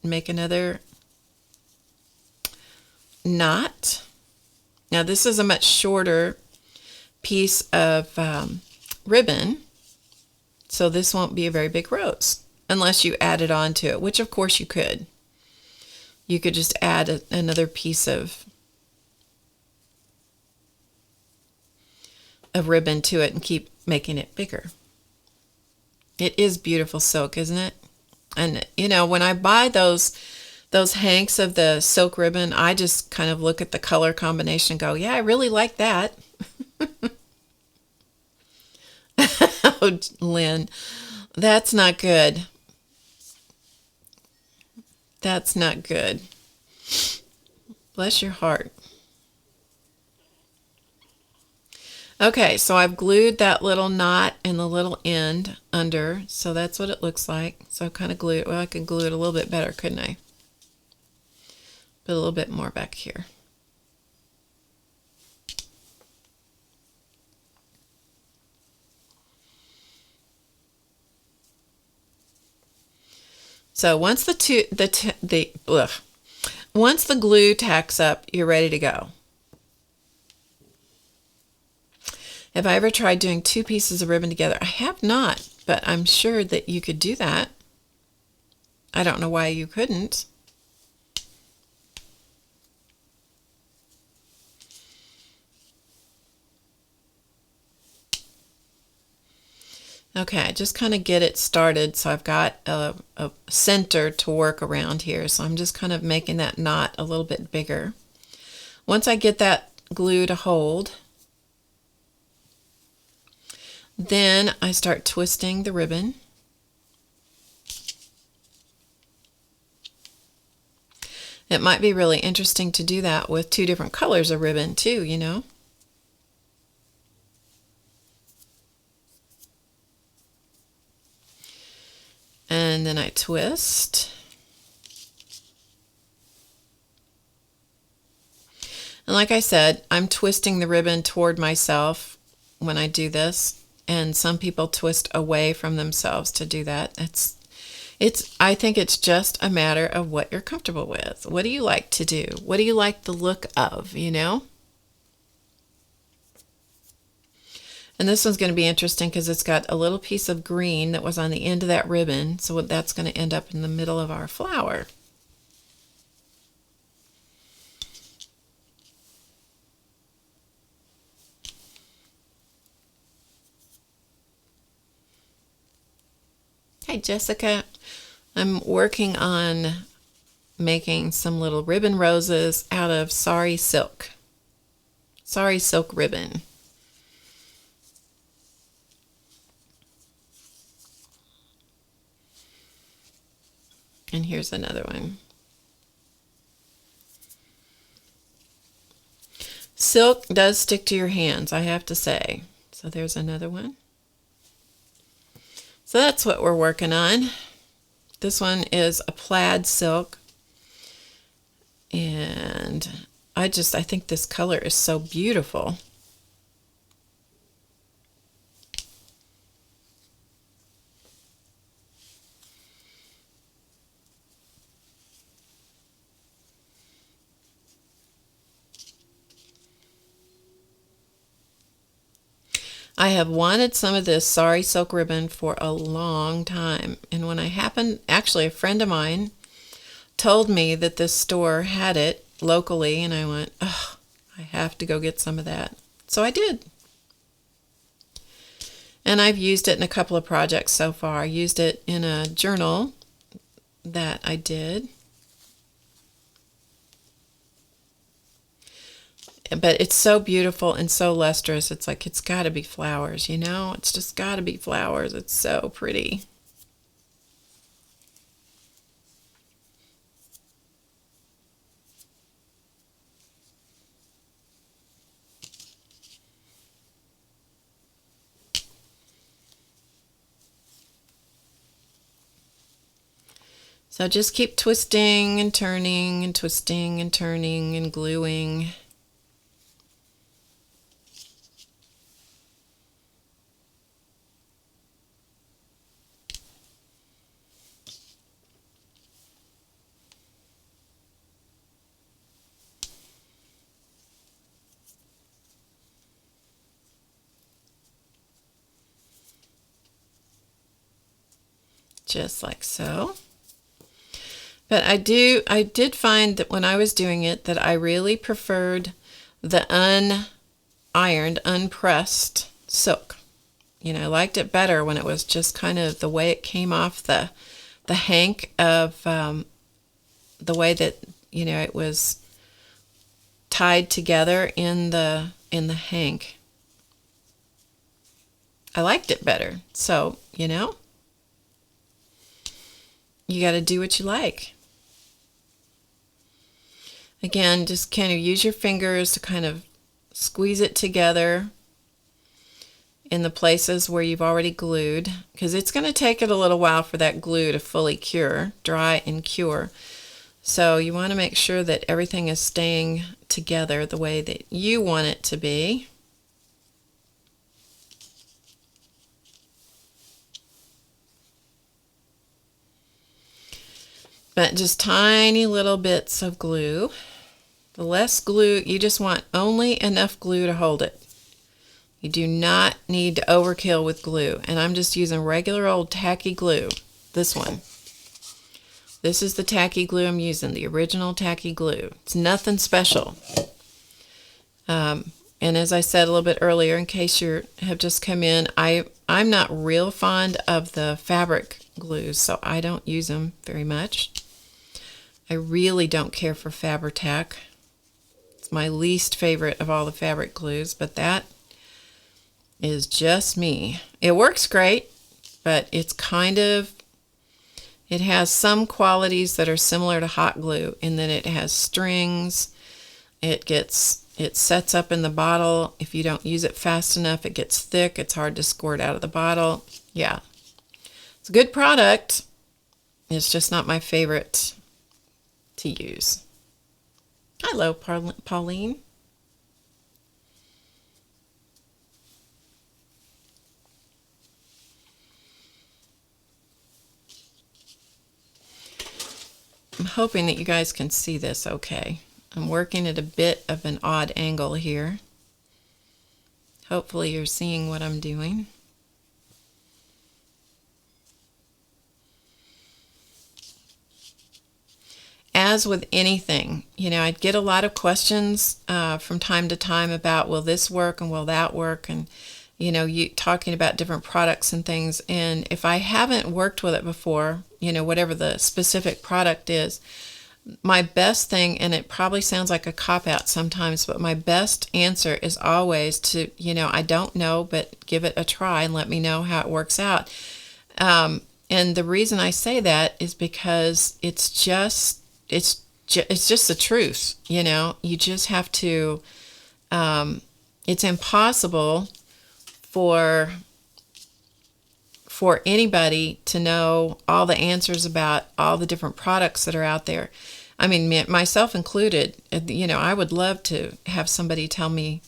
make another knot. Now this is a much shorter piece of ribbon, so this won't be a very big rose unless you add it onto it, which of course you could. You could just add another piece of ribbon to it and keep making it bigger. It is beautiful silk, isn't it? And when I buy those hanks of the silk ribbon, I just kind of look at the color combination and go, yeah, I really like that. Oh, Lynn, that's not good. That's not good. Bless your heart. Okay, so I've glued that little knot and the little end under, so that's what it looks like. So I kind of glue it. Well, I could glue it a little bit better, couldn't I? Put a little bit more back here. So once once the glue tacks up, you're ready to go. Have I ever tried doing two pieces of ribbon together? I have not, but I'm sure that you could do that. I don't know why you couldn't. Okay, just kind of get it started. So I've got a center to work around here. So I'm just kind of making that knot a little bit bigger. Once I get that glue to hold, then I start twisting the ribbon. It might be really interesting to do that with two different colors of ribbon too, you know. And then I twist. And like I said, I'm twisting the ribbon toward myself when I do this, and some people twist away from themselves to do that. I think it's just a matter of what you're comfortable with. What do you like to do? What do you like the look of, you know? And this one's going to be interesting because it's got a little piece of green that was on the end of that ribbon, so that's going to end up in the middle of our flower. Hey Jessica, I'm working on making some little ribbon roses out of Sari silk. Sari silk ribbon. And here's another one. Silk does stick to your hands, I have to say. So there's another one. So that's what we're working on. This one is a plaid silk. And I think this color is so beautiful. I have wanted some of this Sari silk ribbon for a long time, and when actually a friend of mine told me that this store had it locally, and I went, oh, I have to go get some of that. So I did. And I've used it in a couple of projects so far. I used it in a journal that I did. But it's so beautiful and so lustrous. It's like it's got to be flowers, you know? It's just got to be flowers. It's so pretty. So just keep twisting and turning and twisting and turning and gluing. Just like so. But I did find that when I was doing it that I really preferred the unironed, unpressed silk. You know, I liked it better when it was just kind of the way it came off the hank of the way that, you know, it was tied together in the hank. I liked it better. So, you know, you got to do what you like. Again, just kind of use your fingers to kind of squeeze it together in the places where you've already glued, because it's going to take it a little while for that glue to fully cure, dry and cure. So you want to make sure that everything is staying together the way that you want it to be. But just tiny little bits of glue. The less glue, you just want only enough glue to hold it. You do not need to overkill with glue. And I'm just using regular old tacky glue. This one. This is the tacky glue I'm using, the original tacky glue. It's nothing special. And as I said a little bit earlier, in case you have just come in, I'm not real fond of the fabric glues, so I don't use them very much. I really don't care for Fabri-Tac. It's my least favorite of all the fabric glues, but that is just me. It works great, but it's it has some qualities that are similar to hot glue in that it has strings. It sets up in the bottle. If you don't use it fast enough, it gets thick. It's hard to squirt out of the bottle. Yeah, it's a good product. It's just not my favorite to use. Hello, Pauline. I'm hoping that you guys can see this okay. I'm working at a bit of an odd angle here. Hopefully you're seeing what I'm doing. As with anything, I'd get a lot of questions from time to time about, will this work and will that work? And, you talking about different products and things. And if I haven't worked with it before, whatever the specific product is, my best thing, and it probably sounds like a cop-out sometimes, but my best answer is always to, I don't know, but give it a try and let me know how it works out. And the reason I say that is because it's just the truth. You just have to, it's impossible for anybody to know all the answers about all the different products that are out there. I mean, myself included, I would love to have somebody tell me,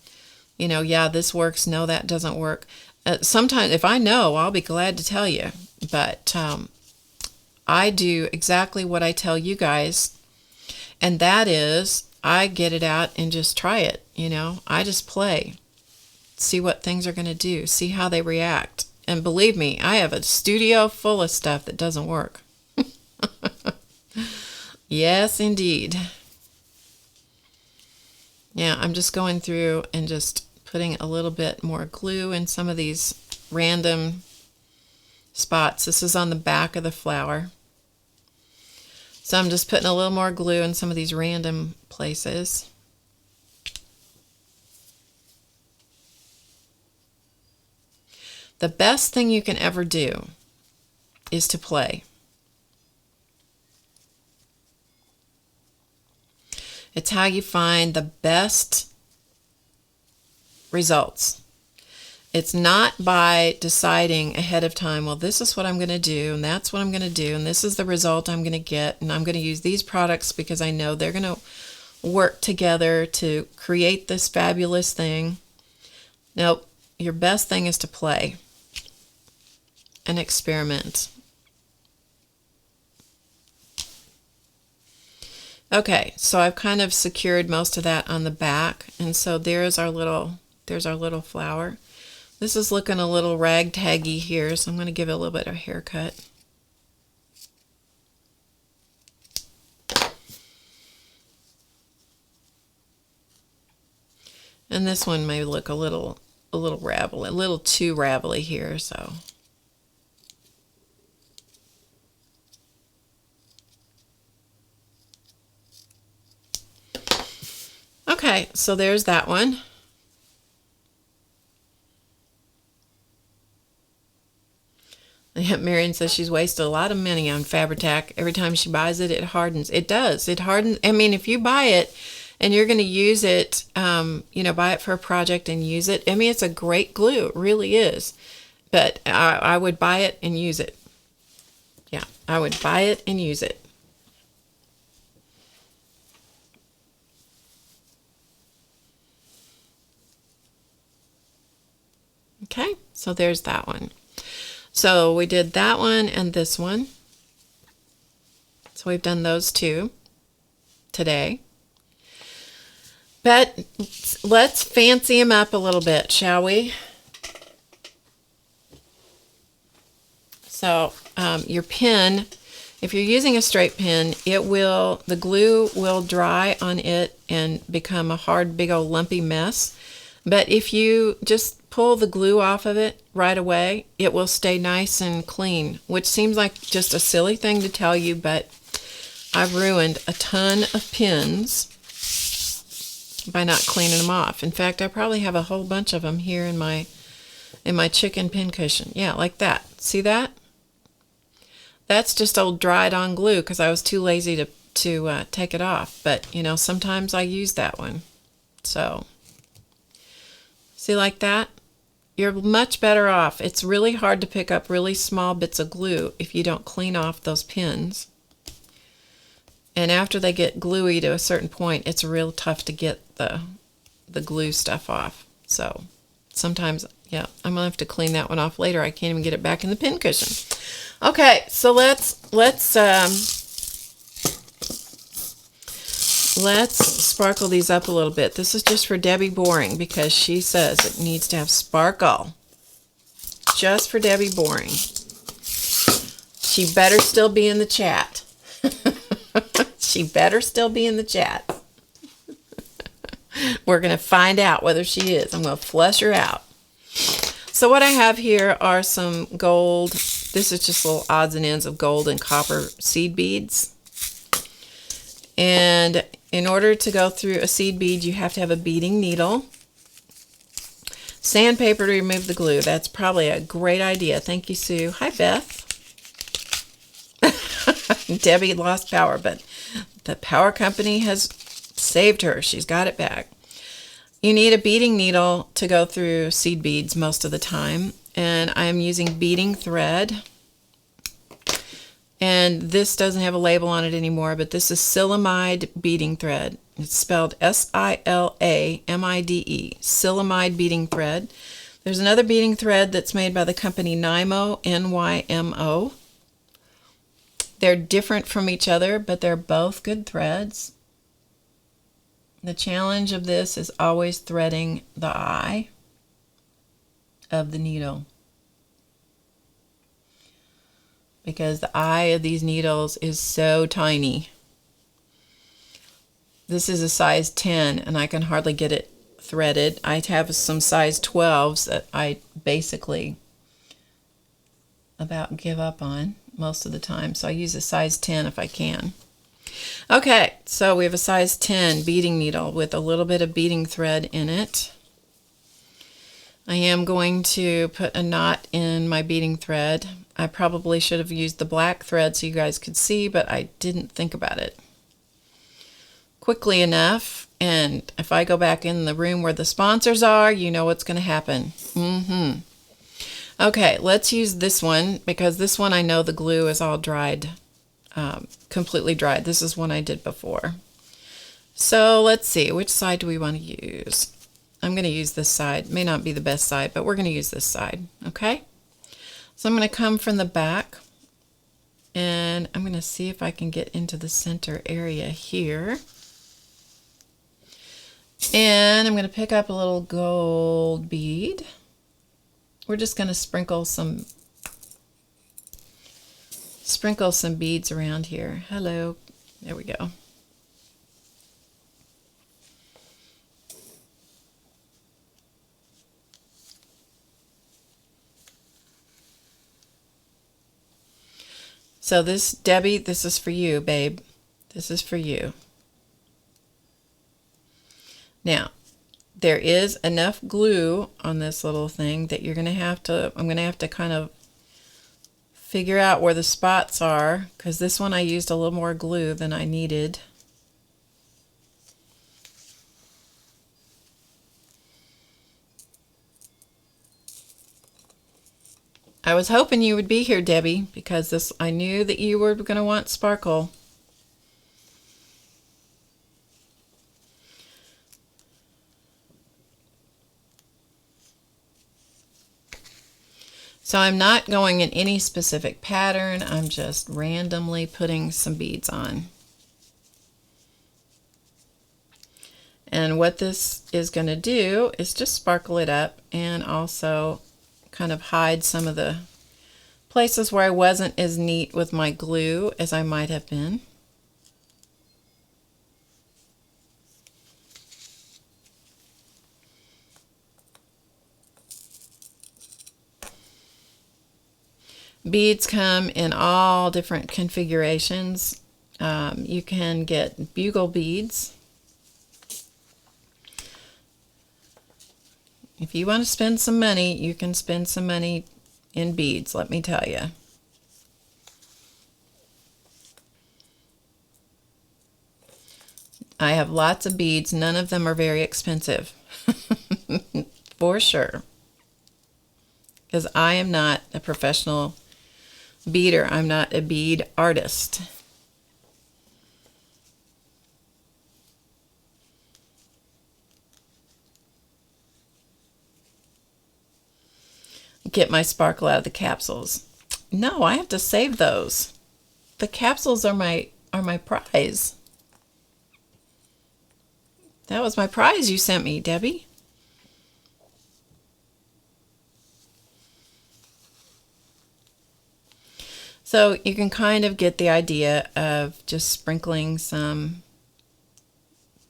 yeah, this works, no, that doesn't work. Sometimes if I know, I'll be glad to tell you, but I do exactly what I tell you guys, and that is I get it out and just try it. I just play, see what things are going to do, see how they react. And believe me, I have a studio full of stuff that doesn't work. Yes, indeed. Yeah, I'm just going through and just putting a little bit more glue in some of these random spots. This is on the back of the flower. So I'm just putting a little more glue in some of these random places. The best thing you can ever do is to play. It's how you find the best results. It's not by deciding ahead of time, well, this is what I'm going to do, and that's what I'm going to do, and this is the result I'm going to get, and I'm going to use these products because I know they're going to work together to create this fabulous thing. Nope. Your best thing is to play and experiment. Okay, so I've kind of secured most of that on the back, and so there's our little flower. This is looking a little ragtaggy here, so I'm going to give it a little bit of a haircut. And this one may look a little ravelly, a little too ravelly here, so. Okay, so there's that one. Marion says she's wasted a lot of money on Fabri-Tac. Every time she buys it, it hardens. It does. It hardens. I mean, if you buy it and you're going to use it, buy it for a project and use it. I mean, it's a great glue. It really is. But I would buy it and use it. Yeah, I would buy it and use it. Okay, so there's that one. So we did that one and this one. So we've done those two today. But let's fancy them up a little bit, shall we? So your pin, if you're using a straight pin, the glue will dry on it and become a hard, big old lumpy mess. But if you just pull the glue off of it right away, it will stay nice and clean, which seems like just a silly thing to tell you, but I've ruined a ton of pins by not cleaning them off. In fact, I probably have a whole bunch of them here in my chicken pin cushion. Yeah, like that. See that? That's just old dried on glue because I was too lazy to take it off. But, sometimes I use that one. So, see like that? You're much better off. It's really hard to pick up really small bits of glue if you don't clean off those pins. And after they get gluey to a certain point, it's real tough to get the glue stuff off. So sometimes, yeah, I'm gonna have to clean that one off later. I can't even get it back in the pin cushion. Okay, so let's sparkle these up a little bit. This is just for Debbie Boring because she says it needs to have sparkle. Just for Debbie Boring. She better still be in the chat. She better still be in the chat. We're going to find out whether she is. I'm going to flush her out. So what I have here are some gold. This is just little odds and ends of gold and copper seed beads. And in order to go through a seed bead, you have to have a beading needle. Sandpaper to remove the glue. That's probably a great idea. Thank you, Sue. Hi, Beth. Debbie lost power, but the power company has saved her. She's got it back. You need a beading needle to go through seed beads most of the time, and I'm using beading thread. And this doesn't have a label on it anymore, but this is silamide beading thread. It's spelled S-I-L-A-M-I-D-E, silamide beading thread. There's another beading thread that's made by the company Nymo, N-Y-M-O. They're different from each other, but they're both good threads. The challenge of this is always threading the eye of the needle, because the eye of these needles is so tiny. This is a size 10 and I can hardly get it threaded. I have some size 12s that I basically about give up on most of the time, so I use a size 10 if I can. Okay, so we have a size 10 beading needle with a little bit of beading thread in it. I am going to put a knot in my beading thread. I probably should have used the black thread so you guys could see, but I didn't think about it quickly enough. And if I go back in the room where the sponsors are, you know what's going to happen. Okay, let's use this one because this one I know the glue is all dried, completely dried. This is one I did before. So let's see, which side do we want to use? I'm going to use this side. May not be the best side, but we're going to use this side, okay? So I'm going to come from the back, and I'm going to see if I can get into the center area here. And I'm going to pick up a little gold bead. We're just going to sprinkle some beads around here. Hello. There we go. So this, Debbie, this is for you, babe. This is for you. Now, there is enough glue on this little thing that you're going to have to, I'm going to have to kind of figure out where the spots are, because this one I used a little more glue than I needed. I was hoping you would be here, Debbie, because I knew that you were going to want sparkle. So I'm not going in any specific pattern. I'm just randomly putting some beads on. And what this is going to do is just sparkle it up and also kind of hide some of the places where I wasn't as neat with my glue as I might have been. Beads come in all different configurations. You can get bugle beads. If you want to spend some money, you can spend some money in beads, let me tell you. I have lots of beads. None of them are very expensive. For sure. Because I am not a professional beader. I'm not a bead artist. Get my sparkle out of the capsules. No, I have to save those. The capsules are my prize. That was my prize you sent me, Debbie. So you can kind of get the idea of just sprinkling some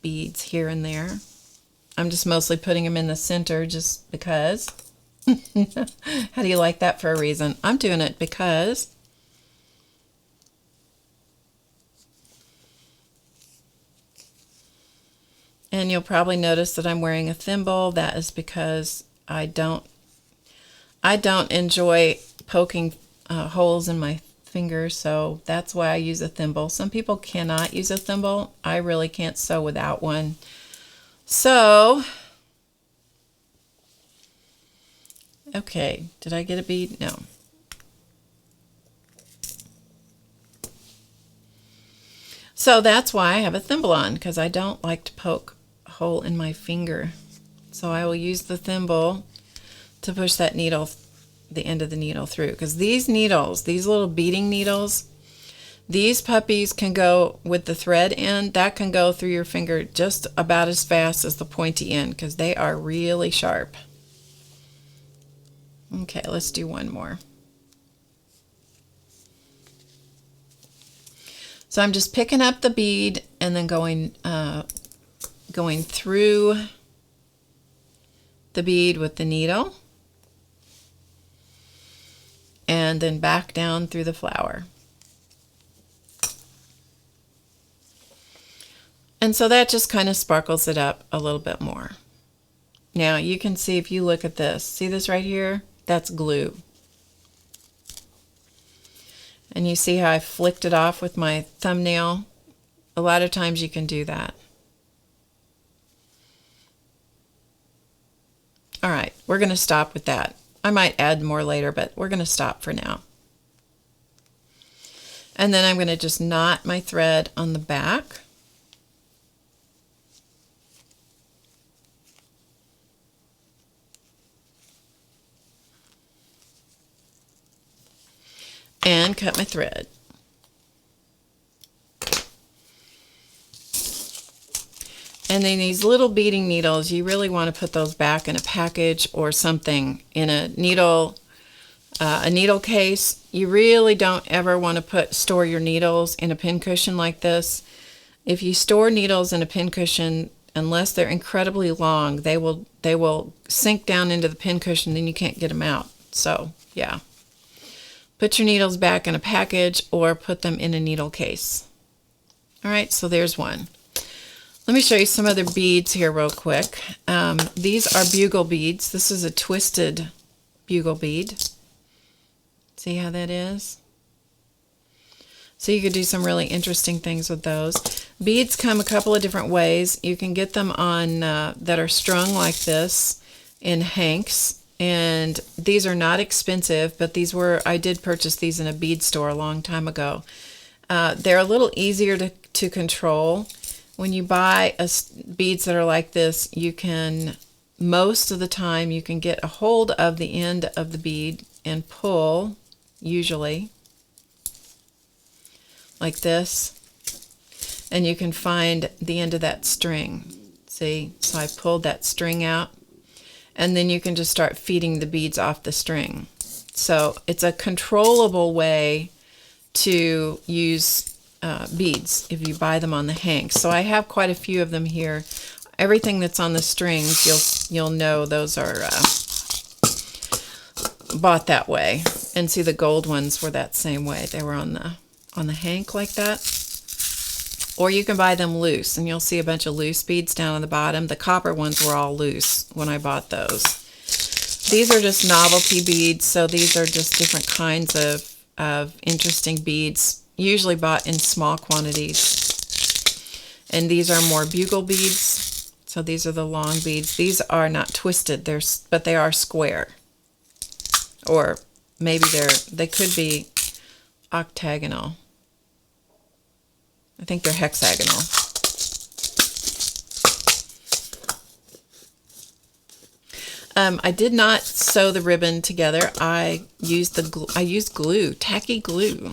beads here and there. I'm just mostly putting them in the center just because. How do you like that for a reason? I'm doing it because. And you'll probably notice that I'm wearing a thimble. That is because I don't enjoy poking holes in my fingers, so that's why I use a thimble. Some people cannot use a thimble. I really can't sew without one. So, okay, did I get a bead? No. So that's why I have a thimble on, because I don't like to poke a hole in my finger. So I will use the thimble to push that needle, the end of the needle through, because these needles, these little beading needles, these puppies can go with the thread end, that can go through your finger just about as fast as the pointy end, because they are really sharp. Okay, let's do one more. So I'm just picking up the bead and then going through the bead with the needle, and then back down through the flower. And so that just kind of sparkles it up a little bit more. Now you can see, if you look at this, see this right here? That's glue. And you see how I flicked it off with my thumbnail? A lot of times you can do that. All right, we're going to stop with that. I might add more later, but we're going to stop for now. And then I'm going to just knot my thread on the back. And cut my thread. And then these little beading needles, you really want to put those back in a package or something, in a needle case. You really don't ever want to store your needles in a pincushion like this. If you store needles in a pincushion, unless they're incredibly long, they will sink down into the pincushion, then you can't get them out. So yeah, put your needles back in a package or put them in a needle case. All right, so there's one. Let me show you some other beads here real quick. These are bugle beads. This is a twisted bugle bead. See how that is? So you could do some really interesting things with those. Beads come a couple of different ways. You can get them on that are strung like this in hanks, and these are not expensive, but I did purchase these in a bead store a long time ago. They're a little easier to control. When you buy beads that are like this, you can, most of the time, you can get a hold of the end of the bead and pull, usually, like this, and you can find the end of that string. See? So I pulled that string out, and then you can just start feeding the beads off the string. So it's a controllable way to use beads if you buy them on the hanks. So I have quite a few of them here. Everything that's on the strings, you'll know those are bought that way. And see, the gold ones were that same way. They were on the hank like that. Or you can buy them loose, and you'll see a bunch of loose beads down on the bottom. The copper ones were all loose when I bought those. These are just novelty beads, so these are just different kinds of interesting beads, usually bought in small quantities. And these are more bugle beads, so these are the long beads. These are not twisted, but they are square. Or maybe they could be octagonal. I think they're hexagonal. I did not sew the ribbon together. I used glue, tacky glue.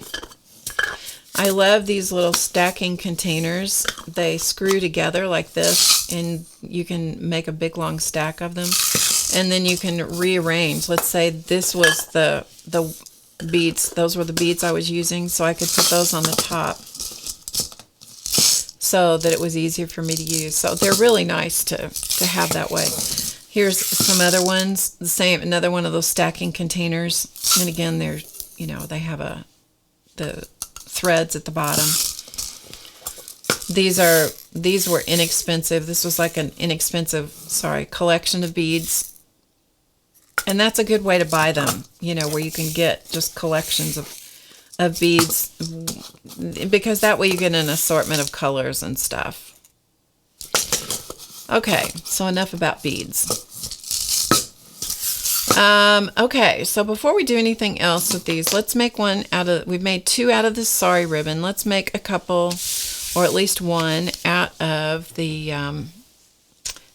I love these little stacking containers. They screw together like this, and you can make a big long stack of them. And then you can rearrange. Let's say this was the beads. Those were the beads I was using, so I could put those on the top so that it was easier for me to use. So they're really nice to have that way. Here's some other ones, the same, another one of those stacking containers. And again, they have the threads at the bottom. These were inexpensive. This was like an inexpensive, collection of beads. And that's a good way to buy them, where you can get just collections of beads, because that way you get an assortment of colors and stuff. Okay, so enough about beads. Okay, so before we do anything else with these, let's make we've made 2 out of this Sari ribbon. Let's make a couple, or at least 1, out of the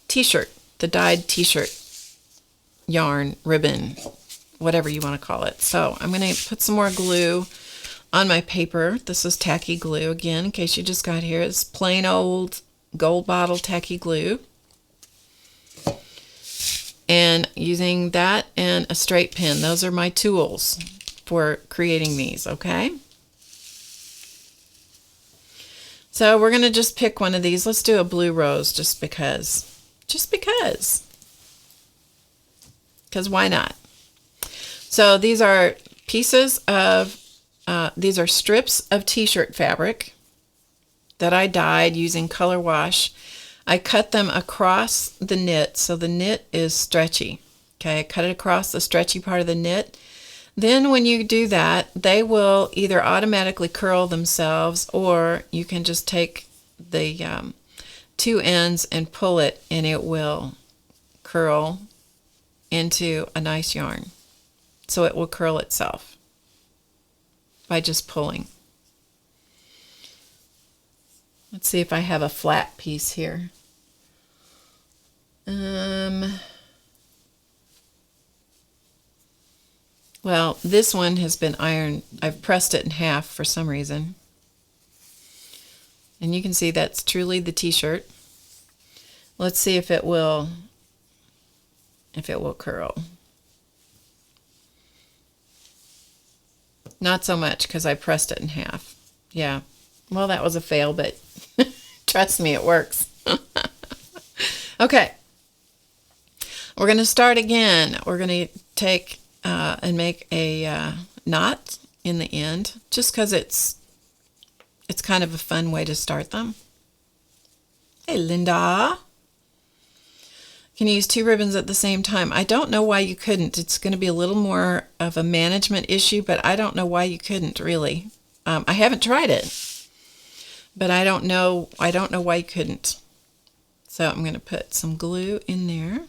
t-shirt, the dyed t-shirt yarn ribbon, whatever you want to call it. So I'm going to put some more glue on my paper. This is Tacky Glue again, in case you just got here. It's plain old gold bottle Tacky Glue. And using that and a straight pin. Those are my tools for creating these, okay? So we're going to just pick one of these. Let's do a blue rose just because. Just because. Because why not? So these are these are strips of t-shirt fabric that I dyed using color wash. I cut them across the knit, so the knit is stretchy. Okay, I cut it across the stretchy part of the knit. Then when you do that, they will either automatically curl themselves, or you can just take the 2 ends and pull it, and it will curl into a nice yarn. So it will curl itself by just pulling. Let's see if I have a flat piece here. Well, this one has been ironed. I've pressed it in half for some reason. And you can see that's truly the t-shirt. Let's see if it will curl. Not so much, because I pressed it in half. Yeah. Well, that was a fail, but trust me, it works. Okay. We're going to start again. We're going to take and make a knot in the end, just because it's kind of a fun way to start them. Hey, Linda. can use 2 ribbons at the same time. I don't know why you couldn't. It's going to be a little more of a management issue, but I don't know why you couldn't, really. I haven't tried it, but I don't know why you couldn't. So I'm going to put some glue in there.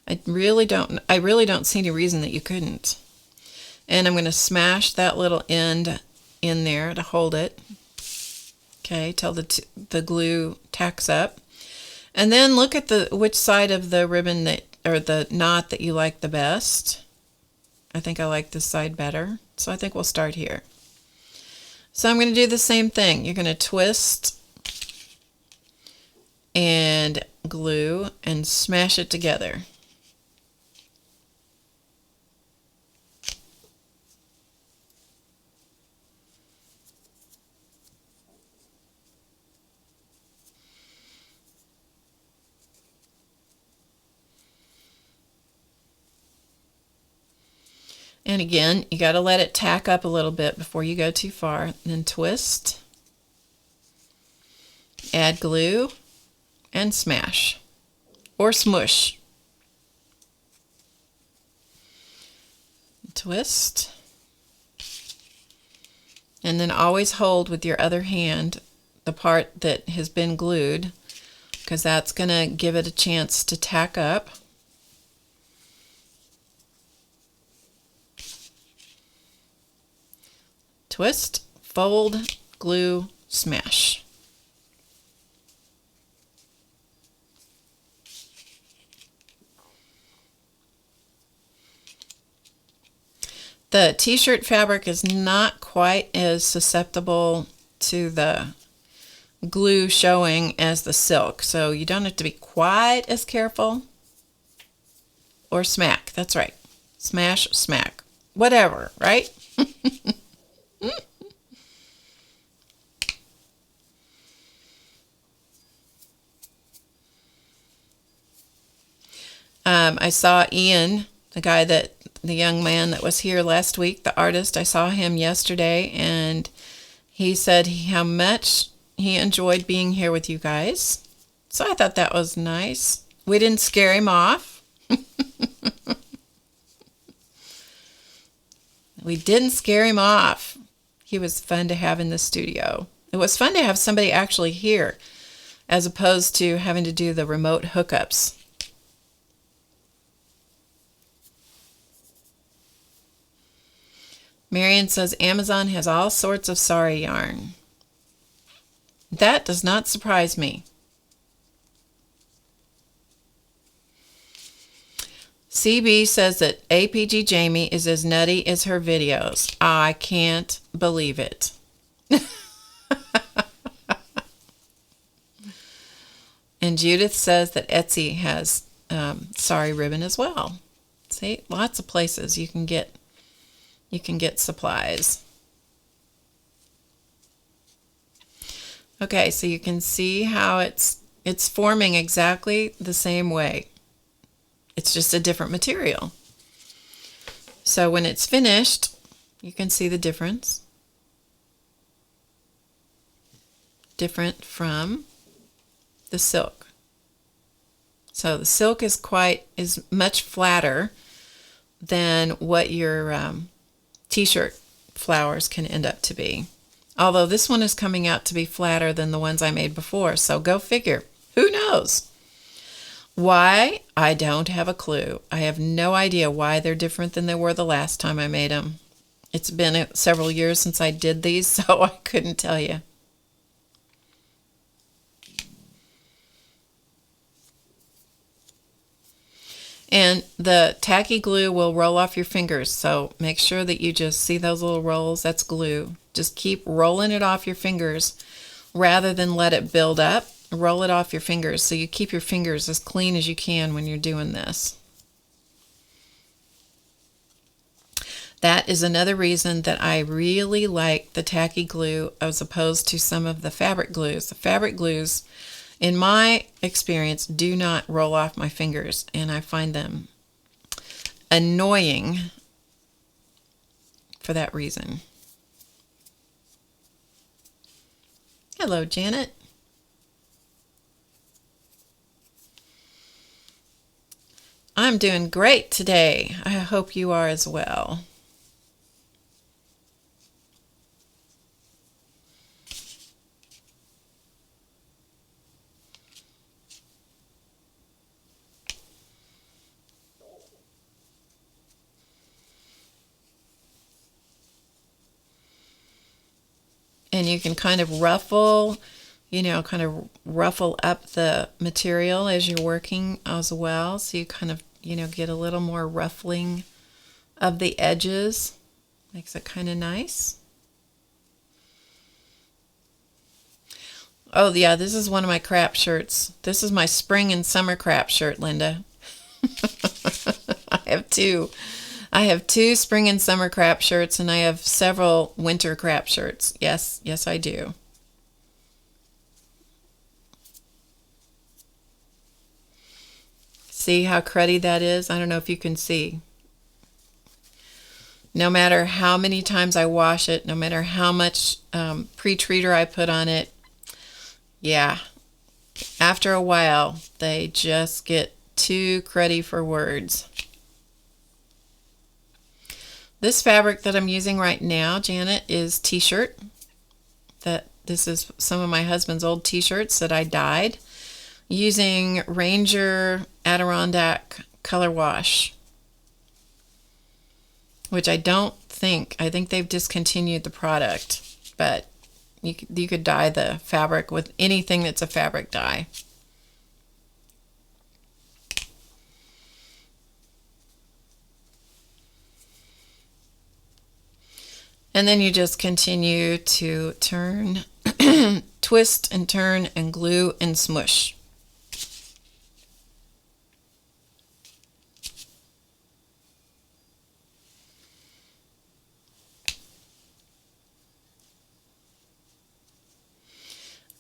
I really don't see any reason that you couldn't. And I'm going to smash that little end in there to hold it. Okay, till the glue tacks up. And then look at which side of the ribbon or the knot that you like the best. I think I like this side better, so I think we'll start here. So I'm going to do the same thing. You're going to twist and glue and smash it together. And again, you got to let it tack up a little bit before you go too far. Then twist, add glue, and smash or smush. Twist. And then always hold with your other hand the part that has been glued, because that's going to give it a chance to tack up. Twist, fold, glue, smash. The t-shirt fabric is not quite as susceptible to the glue showing as the silk, so you don't have to be quite as careful. Or smack, that's right. Smash, smack, whatever, right? I saw Ian, the young man that was here last week, the artist. I saw him yesterday, and he said how much he enjoyed being here with you guys. So I thought that was nice. We didn't scare him off. We didn't scare him off. He was fun to have in the studio. It was fun to have somebody actually here, as opposed to having to do the remote hookups. Marion says Amazon has all sorts of Sari yarn. That does not surprise me. CB says that APG Jamie is as nutty as her videos. I can't believe it. And Judith says that Etsy has Sari ribbon as well. See, lots of places you can get supplies. Okay, so you can see how it's forming exactly the same way. It's just a different material. So when it's finished, you can see the difference. Different from the silk. So the silk is much flatter than what your t-shirt flowers can end up to be. Although this one is coming out to be flatter than the ones I made before, so go figure. Who knows? Why? I don't have a clue. I have no idea why they're different than they were the last time I made them. It's been several years since I did these, so I couldn't tell you. And the tacky glue will roll off your fingers, so make sure that you just see those little rolls. That's glue. Just keep rolling it off your fingers rather than let it build up. Roll it off your fingers so you keep your fingers as clean as you can when you're doing this. That is another reason that I really like the tacky glue as opposed to some of the fabric glues. The fabric glues, in my experience, do not roll off my fingers, and I find them annoying for that reason. Hello, Janet. I'm doing great today. I hope you are as well. And you can kind of ruffle, kind of ruffle up the material as you're working as well. So you kind of, get a little more ruffling of the edges. Makes it kind of nice. Oh yeah, this is one of my crap shirts. This is my spring and summer crap shirt, Linda. I have two. I have two spring and summer crap shirts, and I have several winter crap shirts. Yes, I do. See how cruddy that is? I don't know if you can see. No matter how many times I wash it, no matter how much pre-treater I put on it, yeah, after a while, they just get too cruddy for words. This fabric that I'm using right now, Janet, is t-shirt. This is some of my husband's old t-shirts that I dyed using Ranger Adirondack Color Wash, which I think they've discontinued the product, but you could dye the fabric with anything that's a fabric dye. And then you just continue to turn, twist and turn and glue and smush.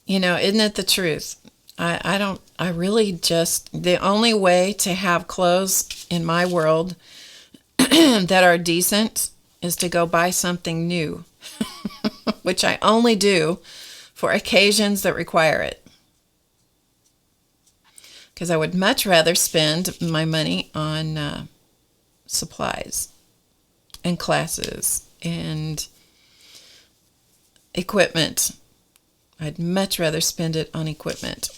Isn't it the truth? I really just, the only way to have clothes in my world that are decent is to go buy something new, which I only do for occasions that require it. Because I would much rather spend my money on supplies and classes and equipment. I'd much rather spend it on equipment.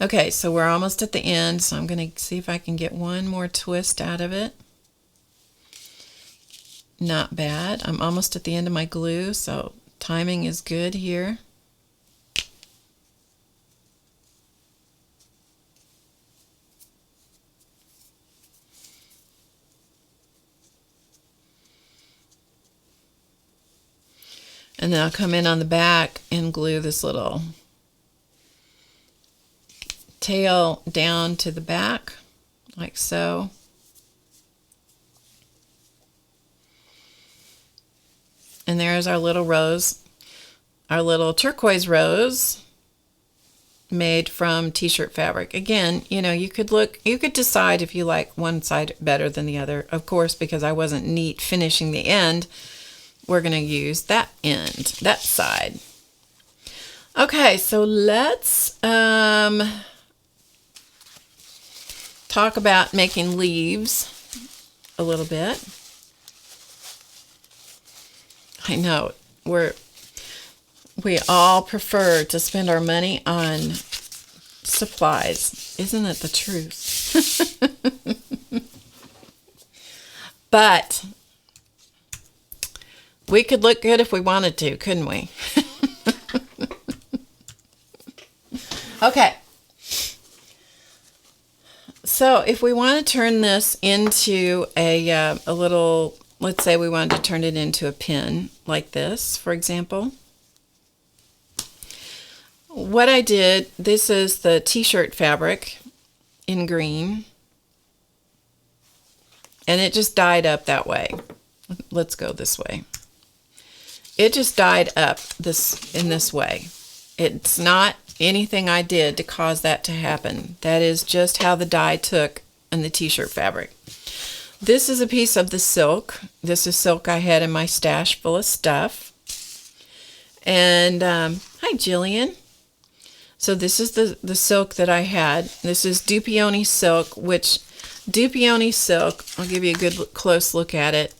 Okay, so we're almost at the end, so I'm going to see if I can get one more twist out of it. Not bad. I'm almost at the end of my glue, so timing is good here. And then I'll come in on the back and glue this little tail down to the back, like so. And there's our little rose, our little turquoise rose made from t-shirt fabric. Again, you could decide if you like one side better than the other. Of course, because I wasn't neat finishing the end, we're going to use that end, that side. Okay, so let's talk about making leaves a little bit. I know we all prefer to spend our money on supplies. Isn't it the truth? But we could look good if we wanted to, couldn't we? Okay. So if we want to turn this into a little, let's say we wanted to turn it into a pin like this, for example. What I did, this is the t-shirt fabric in green, and it just dyed up that way. Let's go this way. It just dyed up in this way. It's not anything I did to cause that to happen. That is just how the dye took in the t-shirt fabric. This is a piece of the silk. This is silk I had in my stash full of stuff. And hi, Jillian. So this is the silk that I had. This is Dupioni silk, which Dupioni silk, I'll give you a good close look at it,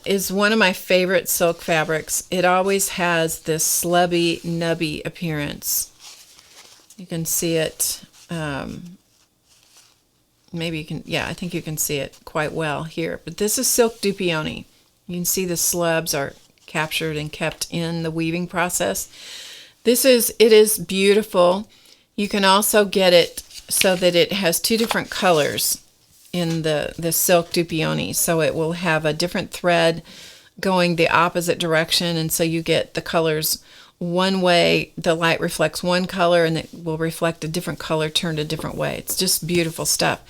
is one of my favorite silk fabrics. It always has this slubby, nubby appearance. You can see it. Maybe you can, yeah, I think you can see it quite well here. But this is silk Dupioni. You can see the slubs are captured and kept in the weaving process. It is beautiful. You can also get it so that it has two different colors in the silk Dupioni. So it will have a different thread going the opposite direction, and so you get the colors one way. The light reflects one color and it will reflect a different color turned a different way. It's just beautiful stuff.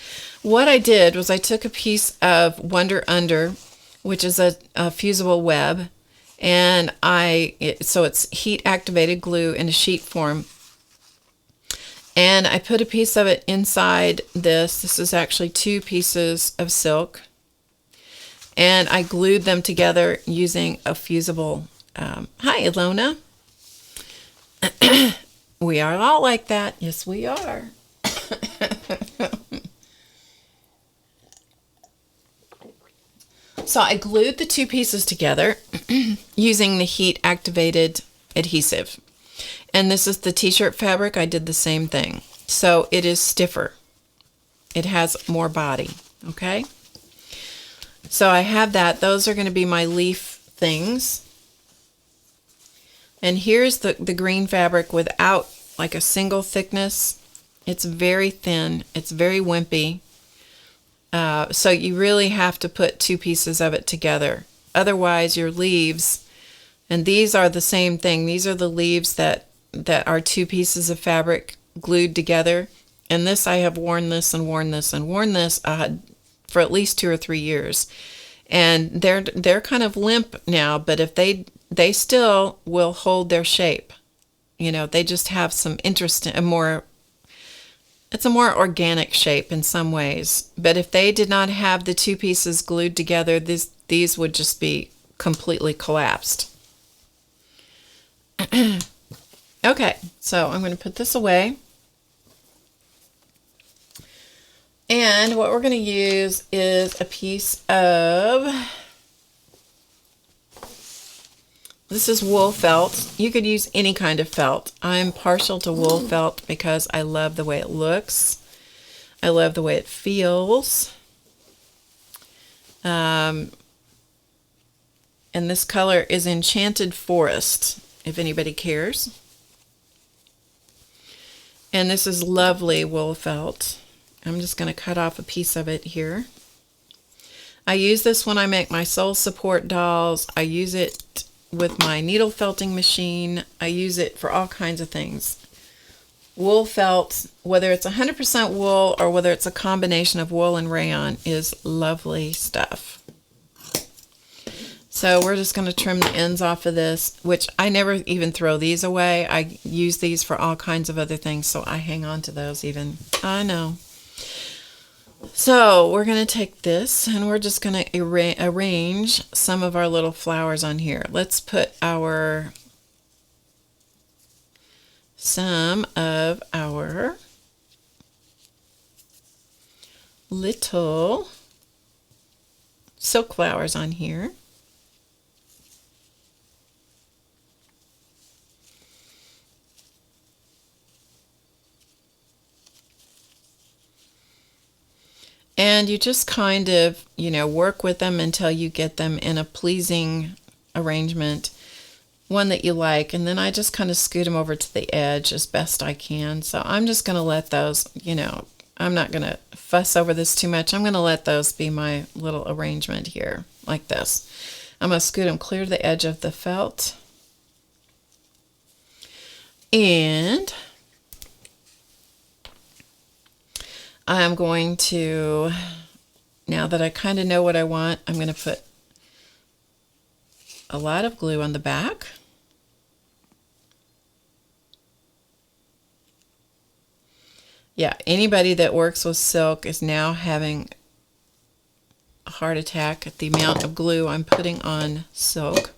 What I did was I took a piece of Wonder Under, which is a fusible web, and so it's heat activated glue in a sheet form, and I put a piece of it inside this. This is actually 2 pieces of silk, and I glued them together using a fusible. Hi, Ilona. We are all like that. Yes, we are. So I glued the 2 pieces together using the heat activated adhesive. And this is the t-shirt fabric. I did the same thing. So it is stiffer. It has more body. Okay. So I have that. Those are going to be my leaf things. And here's the green fabric without like a single thickness. It's very thin. It's very wimpy. So you really have to put 2 pieces of it together. Otherwise, your leaves, and these are the same thing. These are the leaves that are 2 pieces of fabric glued together. And this, I have worn this and worn this and worn this for at least 2 or 3 years. And they're kind of limp now, but if they still will hold their shape. You know, they just have some interesting, it's a more organic shape in some ways. But if they did not have the 2 pieces glued together, these would just be completely collapsed. Okay, so I'm going to put this away. And what we're going to use is a piece of, this is wool felt. You could use any kind of felt. I'm partial to wool felt because I love the way it looks. I love the way it feels. And this color is Enchanted Forest, if anybody cares. And this is lovely wool felt. I'm just going to cut off a piece of it here. I use this when I make my soul support dolls. I use it with my needle felting machine. I use it for all kinds of things. Wool felt, whether it's 100% wool or whether it's a combination of wool and rayon, is lovely stuff. So we're just going to trim the ends off of this, which I never even throw these away. I use these for all kinds of other things, so I hang on to those even. I know. So we're going to take this and we're just going to arrange some of our little flowers on here. Let's put some of our little silk flowers on here. And you just kind of, work with them until you get them in a pleasing arrangement, one that you like. And then I just kind of scoot them over to the edge as best I can. So I'm just going to let those, I'm not going to fuss over this too much. I'm going to let those be my little arrangement here, like this. I'm going to scoot them clear to the edge of the felt. And I'm going to, now that I kind of know what I want, I'm going to put a lot of glue on the back. Yeah, anybody that works with silk is now having a heart attack at the amount of glue I'm putting on silk.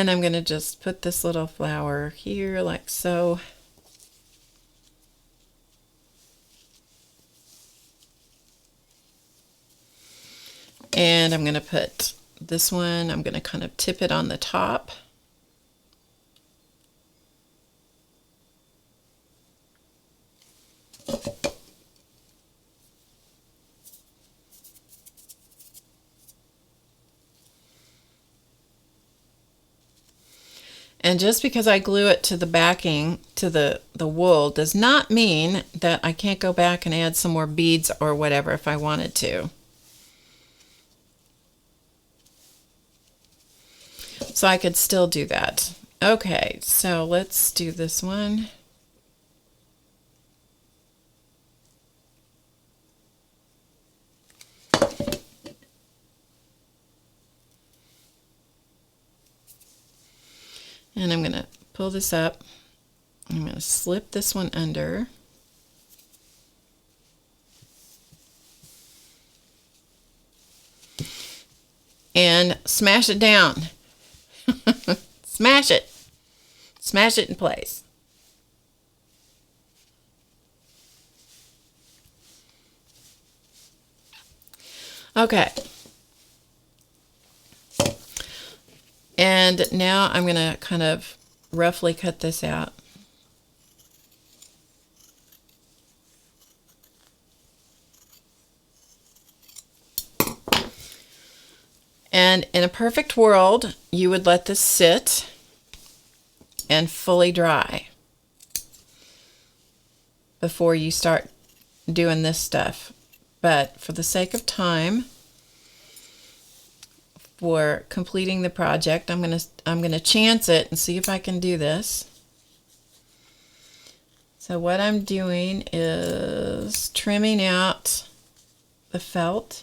And I'm going to just put this little flower here like so. And I'm going to put this one, I'm going to kind of tip it on the top. And just because I glue it to the backing, to the wool, does not mean that I can't go back and add some more beads or whatever if I wanted to. So I could still do that. Okay, so let's do this one. And I'm going to pull this up. I'm going to slip this one under. And smash it down. Smash it. Smash it in place. Okay. And now I'm going to kind of roughly cut this out. And in a perfect world, you would let this sit and fully dry before you start doing this stuff. But for the sake of time, for completing the project, I'm gonna chance it and see if I can do this. So what I'm doing is trimming out the felt.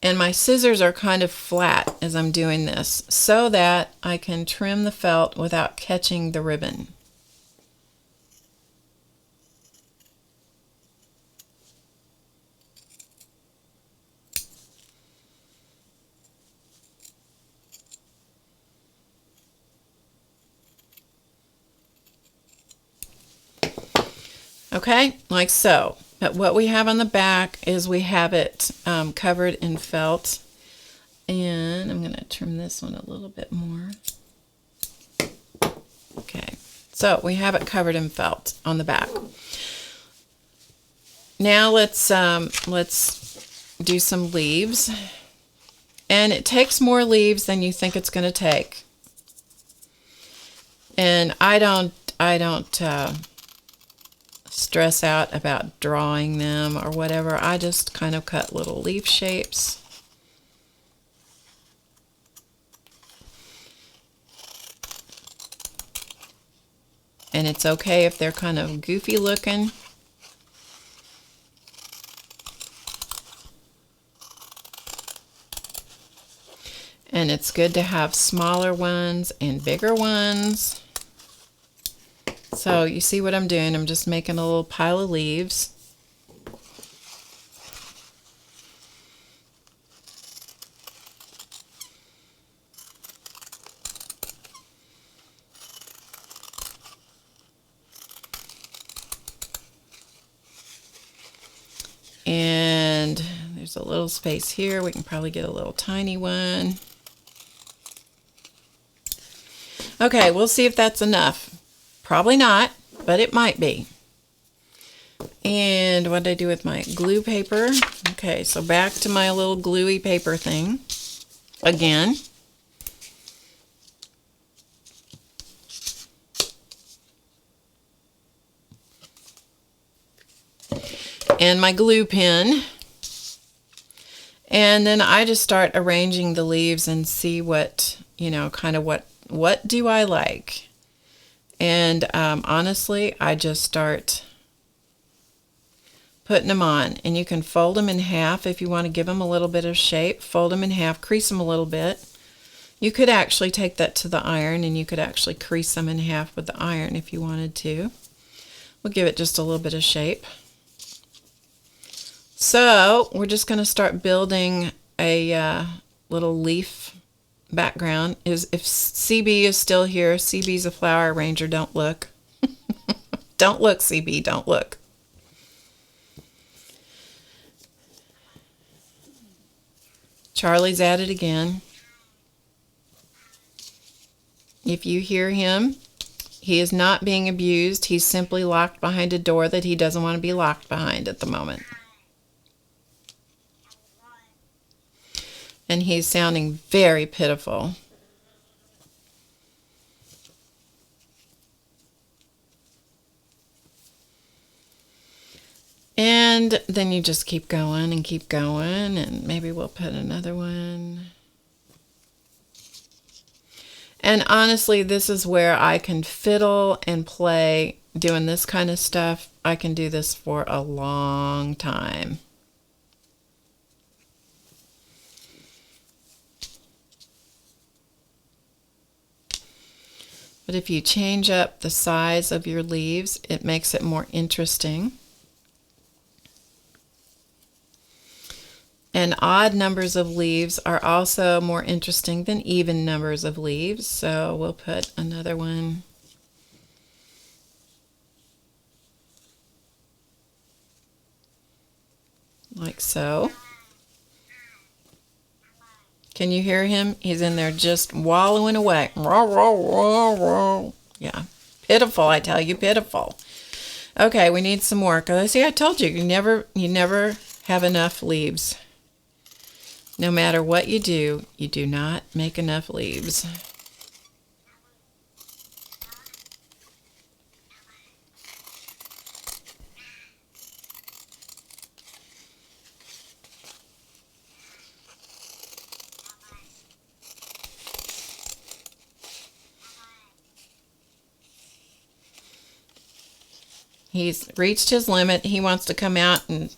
And my scissors are kind of flat as I'm doing this so that I can trim the felt without catching the ribbon. Okay, like so. But what we have on the back is we have it covered in felt. And I'm going to trim this one a little bit more. Okay, so we have it covered in felt on the back. Now let's do some leaves. And it takes more leaves than you think it's going to take. And I don't stress out about drawing them or whatever. I just kind of cut little leaf shapes. And it's okay if they're kind of goofy looking. And it's good to have smaller ones and bigger ones. So you see what I'm doing? I'm just making a little pile of leaves. And there's a little space here. We can probably get a little tiny one. Okay, we'll see if that's enough. Probably not, but it might be. And what did I do with my glue paper? Okay, so back to my little gluey paper thing again. And my glue pen. And then I just start arranging the leaves and see what, kind of what do I like? And honestly, I just start putting them on. And you can fold them in half if you want to give them a little bit of shape. Fold them in half, crease them a little bit. You could actually take that to the iron and you could actually crease them in half with the iron if you wanted to. We'll give it just a little bit of shape. So we're just going to start building a little leaf background is if CB is still here. CB's a flower arranger. Don't look. Don't look, CB. Don't look. Charlie's at it again. If you hear him, he is not being abused. He's simply locked behind a door that he doesn't want to be locked behind at the moment. And he's sounding very pitiful. And then you just keep going, and maybe we'll put another one. And honestly, this is where I can fiddle and play doing this kind of stuff. I can do this for a long time. But if you change up the size of your leaves, it makes it more interesting. And odd numbers of leaves are also more interesting than even numbers of leaves. So we'll put another one. Like so. Can you hear him? He's in there just wallowing away. Yeah. Pitiful, I tell you, pitiful. Okay, we need some more. See, I told you, you never have enough leaves. No matter what you do not make enough leaves. He's reached his limit. He wants to come out and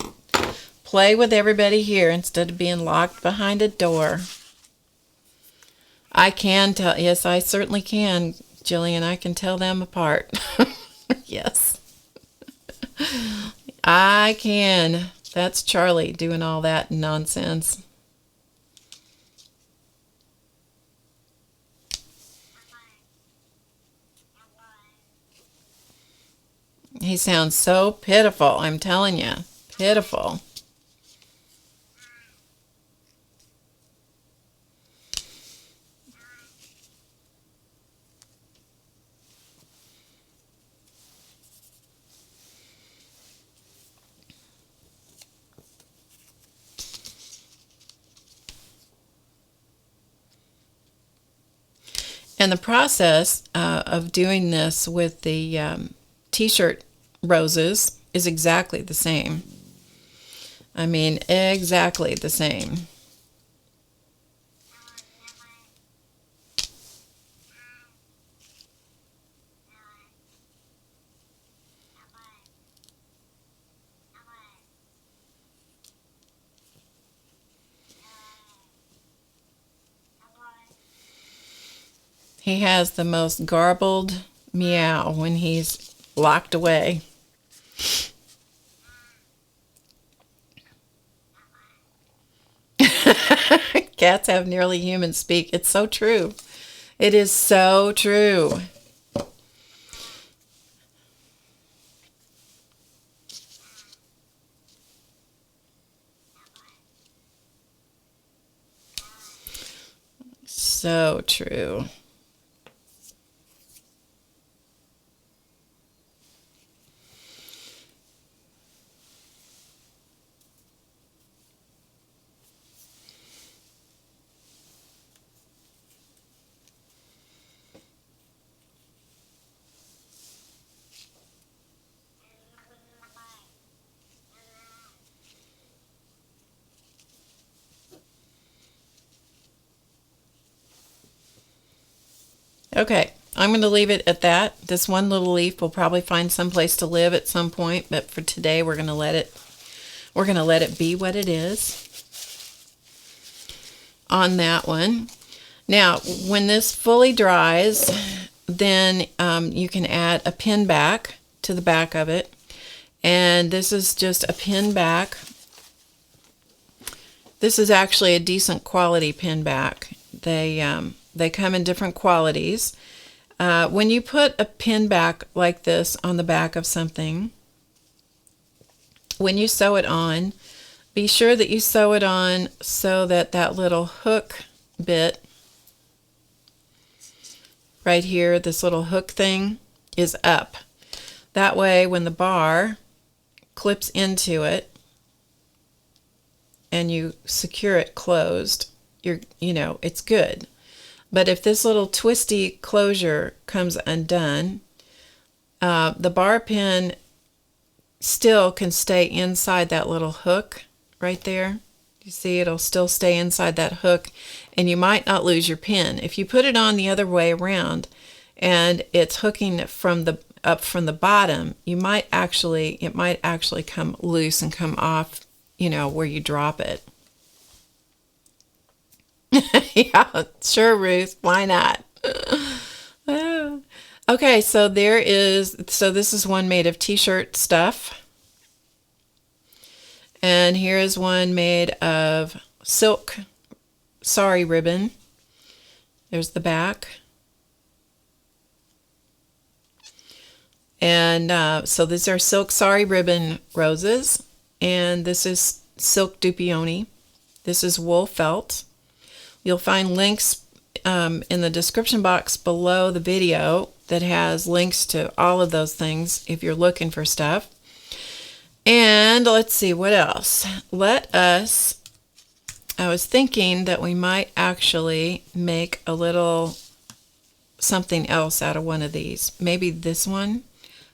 play with everybody here instead of being locked behind a door. I can tell, yes, I certainly can, Jillian. I can tell them apart. Yes. I can. That's Charlie doing all that nonsense. He sounds so pitiful, I'm telling you. Pitiful. And the process of doing this with the t-shirt roses is exactly the same. I mean, exactly the same. He has the most garbled meow when he's locked away. Cats have nearly human speak. It's so true. It is so true. So true. Okay, I'm going to leave it at that. This one little leaf will probably find some place to live at some point, but for today we're going to let it be what it is on that one. Now, when this fully dries, then you can add a pin back to the back of it. And this is just a pin back. This is actually a decent quality pin back They come in different qualities. When you put a pin back like this on the back of something, when you sew it on, be sure that you sew it on so that that little hook bit right here, this little hook thing, is up. That way when the bar clips into it and you secure it closed, it's good. But if this little twisty closure comes undone, the bar pin still can stay inside that little hook right there. You see, it'll still stay inside that hook, and you might not lose your pin. If you put it on the other way around and it's hooking up from the bottom, it might actually come loose and come off, where you drop it. Yeah, sure, Ruth. Why not? Okay, so this is one made of t-shirt stuff. And here is one made of silk sari ribbon. There's the back. And so these are silk sari ribbon roses. And this is silk dupioni. This is wool felt. You'll find links in the description box below the video that has links to all of those things if you're looking for stuff. And let's see, what else? I was thinking that we might actually make a little something else out of one of these. Maybe this one,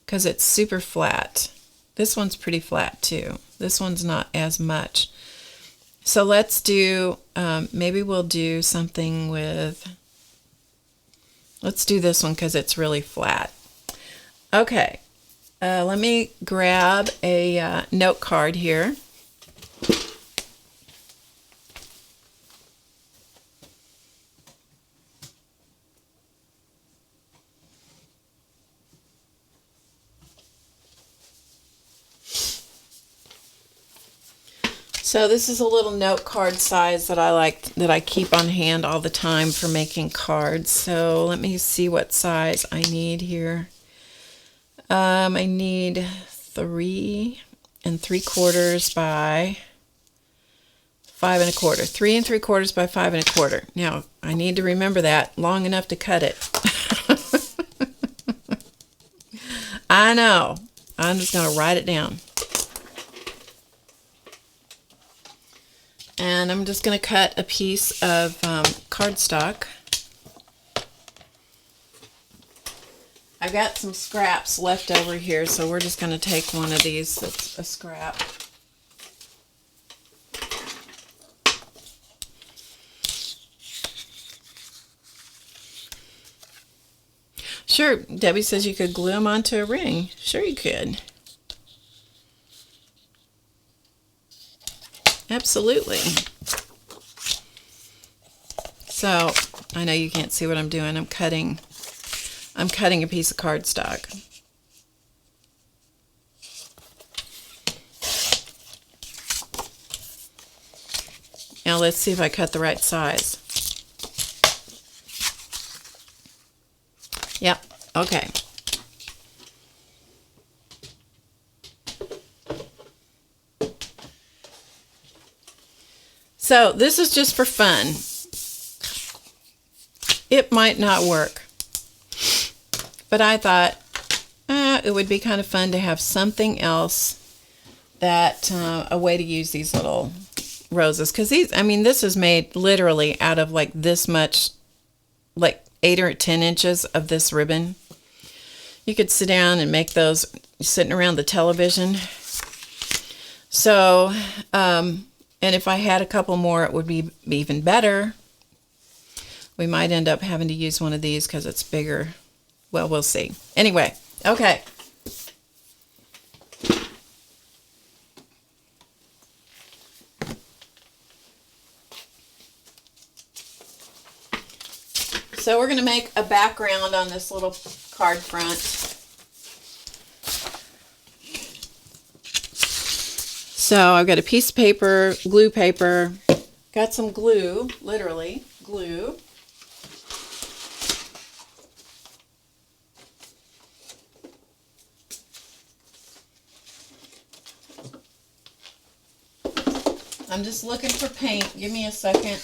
because it's super flat. This one's pretty flat too. This one's not as much. So let's do, maybe we'll do something with, let's do this one because it's really flat. Okay. Let me grab a note card here. So this is a little note card size that I keep on hand all the time for making cards. So let me see what size I need here. I need 3 3/4 by 5 1/4. 3 3/4 by 5 1/4. Now I need to remember that long enough to cut it. I know. I'm just going to write it down. And I'm just going to cut a piece of cardstock. I've got some scraps left over here, so we're just going to take one of these that's a scrap. Sure, Debbie says you could glue them onto a ring. Sure you could. Absolutely. So, I know you can't see what I'm doing. I'm cutting a piece of cardstock. Now let's see if I cut the right size. Yep, okay. So this is just for fun. It might not work. But I thought it would be kind of fun to have something else that, a way to use these little roses. Because this is made literally out of like this much, like 8 or 10 inches of this ribbon. You could sit down and make those sitting around the television. So, and if I had a couple more, it would be even better. We might end up having to use one of these because it's bigger. Well, we'll see. Anyway, okay. So we're going to make a background on this little card front. So I've got a piece of paper, glue paper, got some glue, literally. glue. I'm just looking for paint. Give me a second.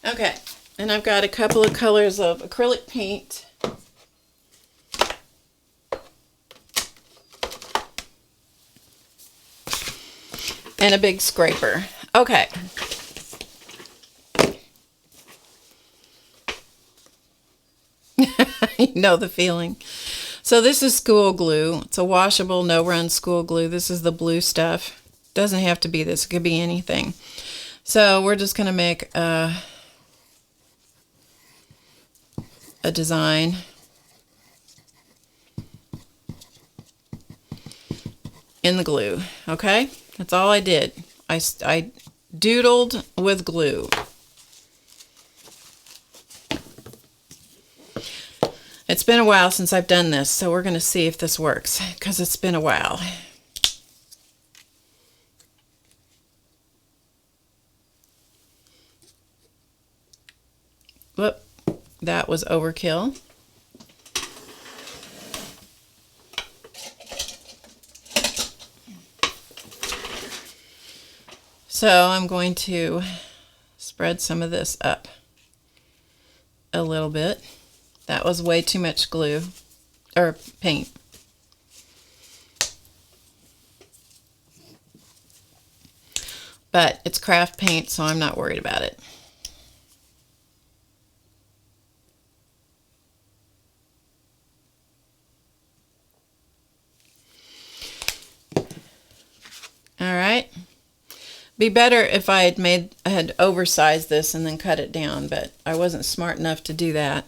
Okay, and I've got a couple of colors of acrylic paint. And a big scraper. Okay. You know the feeling. So this is school glue. It's a washable, no-run school glue. This is the blue stuff. Doesn't have to be this. It could be anything. So we're just going to make a design. In the glue. Okay? That's all I did. I doodled with glue. It's been a while since I've done this, so we're going to see if this works, because it's been a while. Whoop, that was overkill. So I'm going to spread some of this up a little bit. That was way too much glue, or paint. But it's craft paint, so I'm not worried about it. All right. Be better if I had oversized this and then cut it down, but I wasn't smart enough to do that.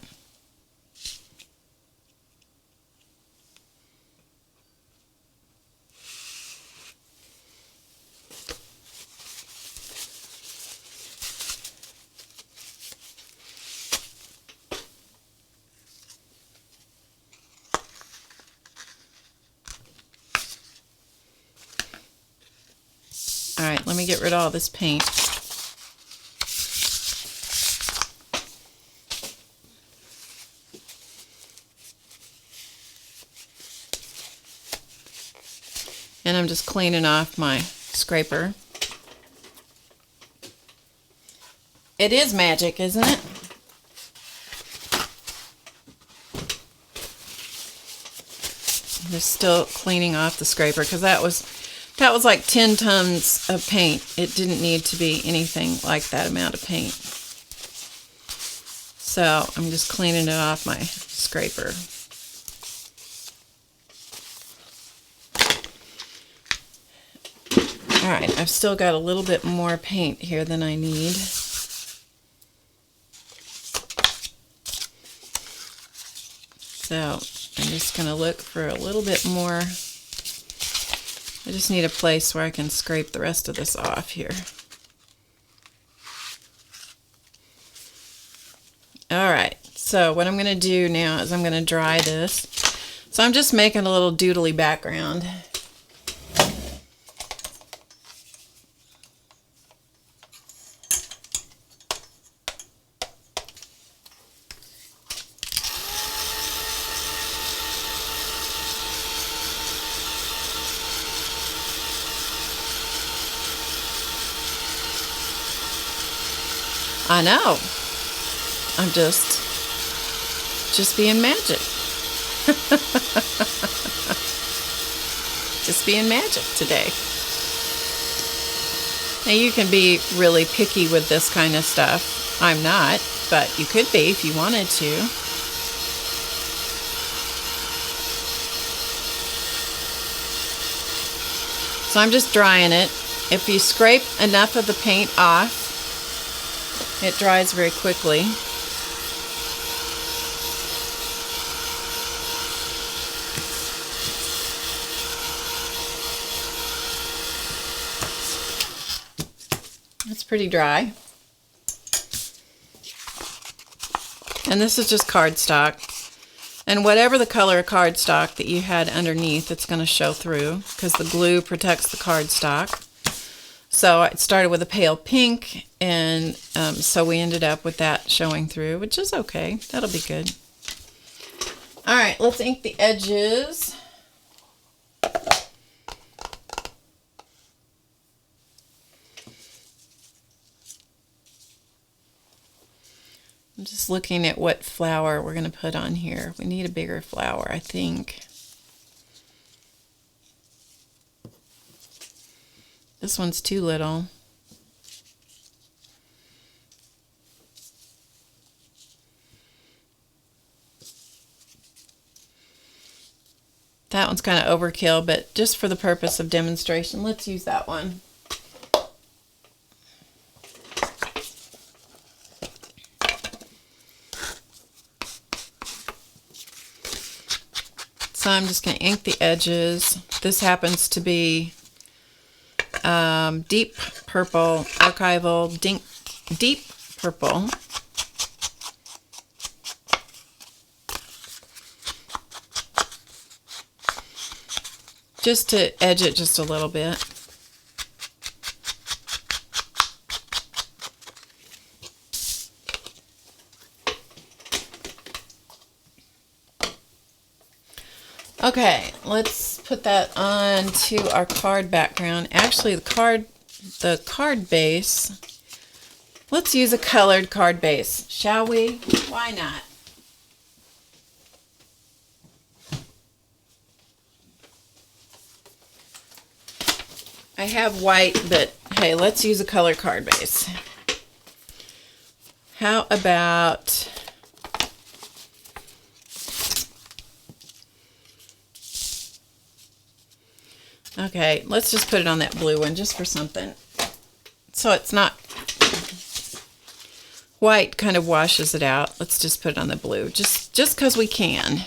All right, let me get rid of all this paint. And I'm just cleaning off my scraper. It is magic, isn't it? I'm just still cleaning off the scraper because that was like 10 tons of paint. It didn't need to be anything like that amount of paint. So I'm just cleaning it off my scraper. All right, I've still got a little bit more paint here than I need. So I'm just going to look for a little bit more. I just need a place where I can scrape the rest of this off here. All right, so what I'm going to do now is I'm going to dry this. So I'm just making a little doodly background. I know. I'm just being magic. Just being magic today. Now you can be really picky with this kind of stuff. I'm not, but you could be if you wanted to. So I'm just drying it. If you scrape enough of the paint off, it dries very quickly. It's pretty dry. And this is just cardstock. And whatever the color of cardstock that you had underneath, it's going to show through because the glue protects the cardstock. So I started with a pale pink, and so we ended up with that showing through, which is okay. That'll be good. All right, let's ink the edges. I'm just looking at what flower we're going to put on here. We need a bigger flower, I think. This one's too little. That one's kind of overkill, but just for the purpose of demonstration, let's use that one. So I'm just going to ink the edges. This happens to be deep purple, archival, deep purple. Just to edge it just a little bit. Okay, let's put that onto our card background. Actually, the card base, let's use a colored card base, shall we? Why not? I have white, but hey, let's use a color card base. How about okay, let's just put it on that blue one just for something. So it's not white, kind of washes it out. Let's just put it on the blue, just because we can.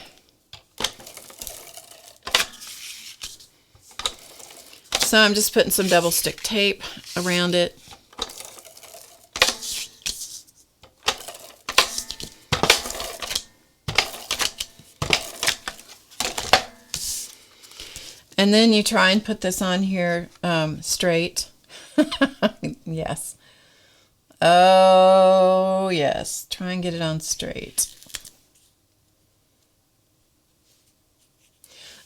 So I'm just putting some double stick tape around it. And then you try and put this on here straight. Yes. Oh, yes. Try and get it on straight.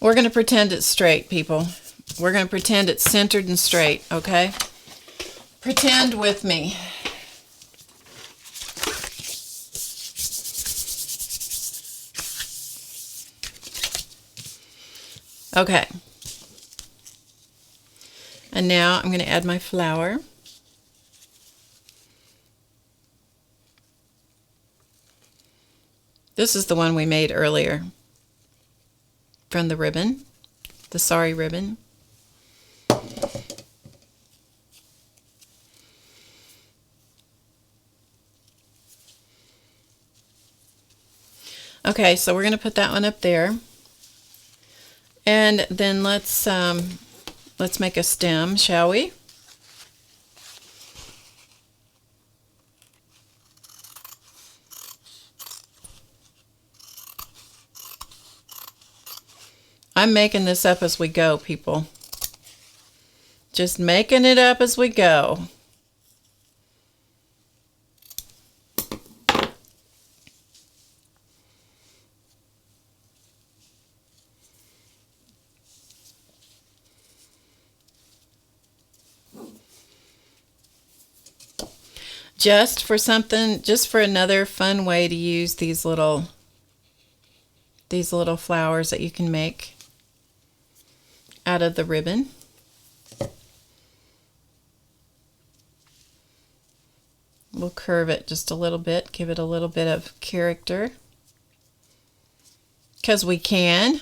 We're going to pretend it's straight, people. We're going to pretend it's centered and straight, okay? Pretend with me. Okay. And now I'm going to add my flower. This is the one we made earlier from the ribbon, the Sari ribbon. Okay, so we're going to put that one up there. And then let's make a stem, shall we? I'm making this up as we go, people. Just making it up as we go. Just for something, just for another fun way to use these little flowers that you can make out of the ribbon. We'll curve it just a little bit, give it a little bit of character, because we can.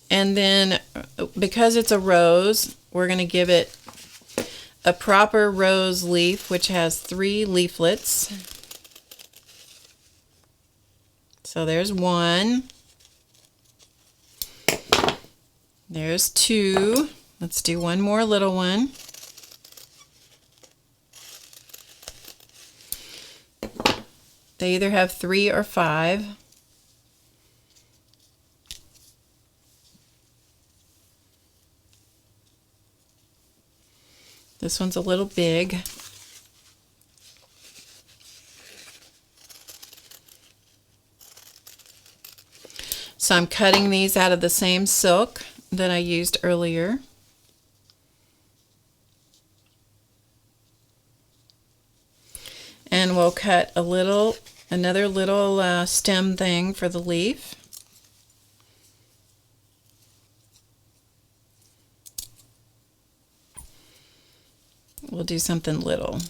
And then because it's a rose, we're going to give it a proper rose leaf, which has 3 leaflets. So there's 1. There's 2. Let's do one more little one. They either have 3 or 5. This one's a little big. So I'm cutting these out of the same silk that I used earlier. And we'll cut another little stem thing for the leaf. We'll do something little.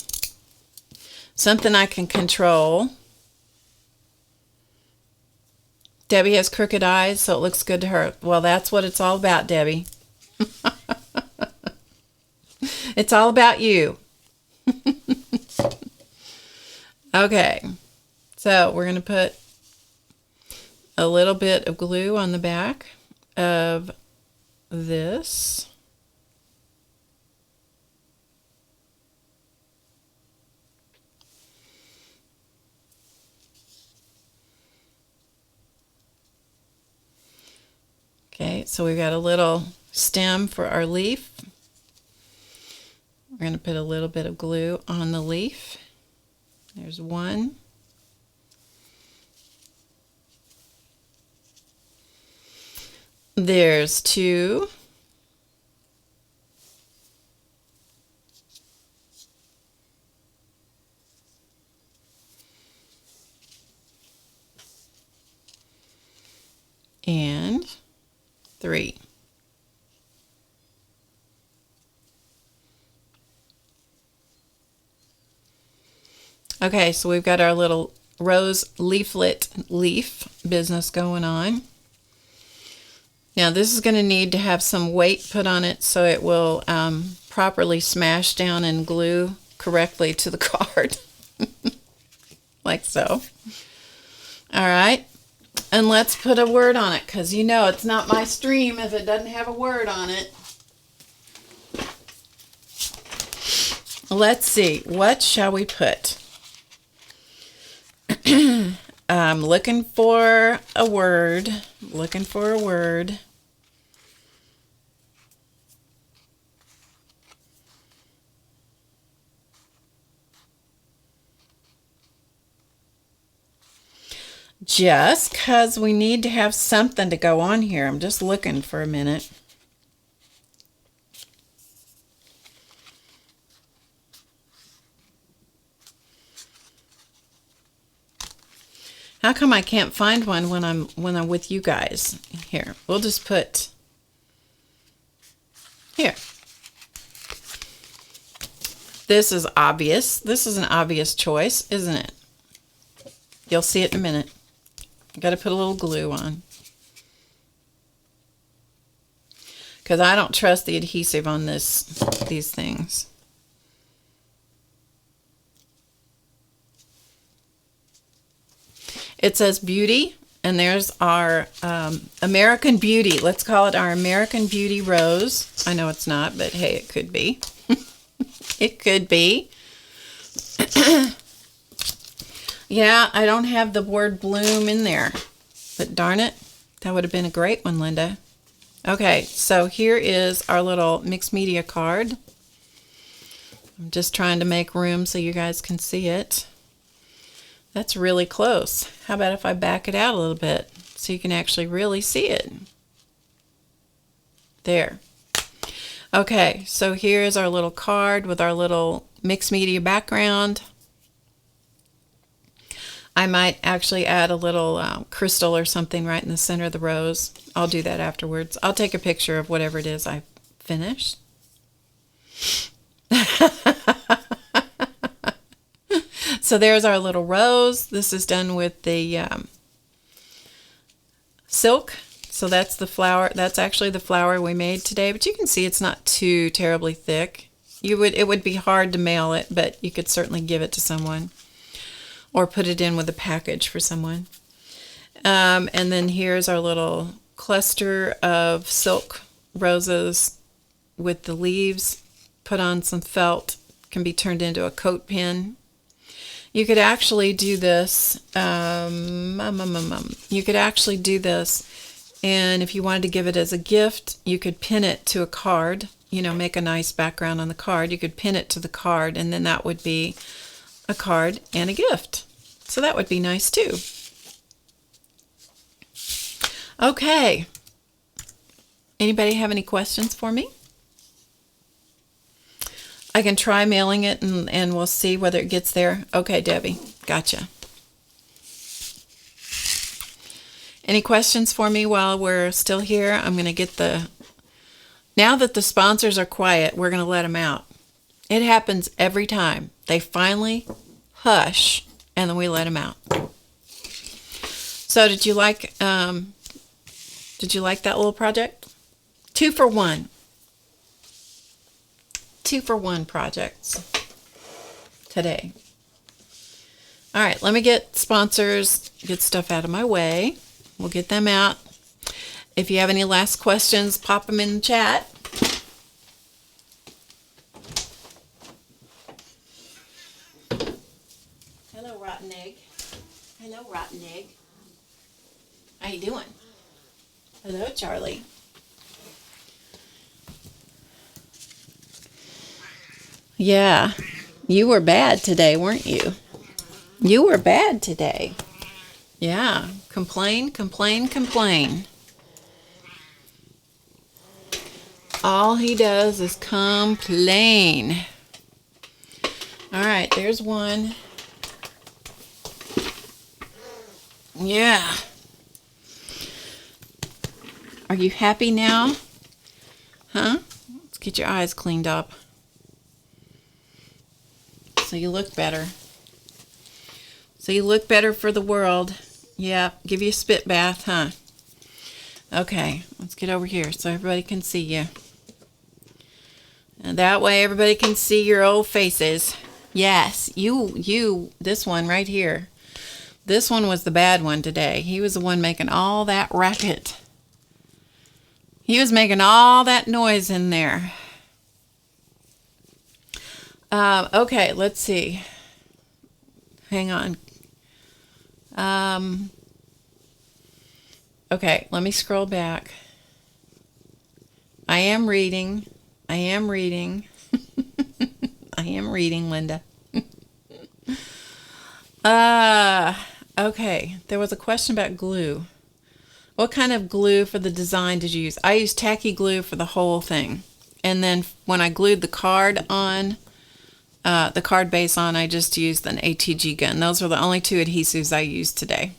Something I can control. Debbie has crooked eyes, so it looks good to her. Well, that's what it's all about, Debbie. It's all about you. Okay, so we're going to put a little bit of glue on the back of this. Okay, so we've got a little stem for our leaf. We're going to put a little bit of glue on the leaf. There's one. There's 2. And 3. Okay, so we've got our little rose leaflet leaf business going on. Now this is going to need to have some weight put on it so it will properly smash down and glue correctly to the card. Like so. All right. And let's put a word on it, because you know it's not my stream if it doesn't have a word on it. Let's see. What shall we put? I'm looking for a word. Looking for a word. Just because we need to have something to go on here. I'm just looking for a minute. How come I can't find one when I'm with you guys? Here, we'll just put here. This is obvious. This is an obvious choice, isn't it? You'll see it in a minute. Got to put a little glue on, because I don't trust the adhesive on these things. It says beauty, and there's our American Beauty. Let's call it our American Beauty Rose. I know it's not, but hey, it could be. It could be. Yeah, I don't have the word bloom in there, but darn it, that would have been a great one, Linda. Okay, so here is our little mixed media card. I'm just trying to make room so you guys can see it. That's really close. How about if I back it out a little bit so you can actually really see it? There. Okay, so here is our little card with our little mixed media background. I might actually add a little crystal or something right in the center of the rose. I'll do that afterwards. I'll take a picture of whatever it is I finished. So there's our little rose. This is done with the silk. So that's the flower. That's actually the flower we made today. But you can see it's not too terribly thick. It would be hard to mail it, but you could certainly give it to someone, or put it in with a package for someone. And then here's our little cluster of silk roses with the leaves. Put on some felt. Can be turned into a coat pin. You could actually do this. You could actually do this, and if you wanted to give it as a gift, you could pin it to a card. You know, make a nice background on the card. You could pin it to the card, and then that would be a card and a gift. So that would be nice too. Okay. Anybody have any questions for me? I can try mailing it and we'll see whether it gets there. Okay, Debbie. Gotcha. Any questions for me while we're still here? I'm going to get now that the sponsors are quiet, we're going to let them out. It happens every time. They finally hush, and then we let them out. So did you like that little project? 2 for 1. 2 for 1 projects today. All right, let me get sponsors, get stuff out of my way. We'll get them out. If you have any last questions, pop them in the chat. Hello, Rotten Egg. Hello, Rotten Egg. How you doing? Hello, Charlie. Yeah, you were bad today, weren't you? You were bad today. Yeah, complain, complain, complain. All he does is complain. All right, there's one. Yeah. Are you happy now? Huh? Let's get your eyes cleaned up. So you look better. So you look better for the world. Yeah, give you a spit bath, huh? Okay, let's get over here so everybody can see you. And that way everybody can see your old faces. Yes, you, this one right here. This one was the bad one today. He was the one making all that racket. He was making all that noise in there. Okay, let's see. Hang on. Okay, let me scroll back. I am reading. I am reading. I am reading, Linda. Okay, there was a question about glue. What kind of glue for the design did you use? I used Tacky Glue for the whole thing. And then when I glued the card on, the card base on, I just used an ATG gun. Those are the only 2 adhesives I used today.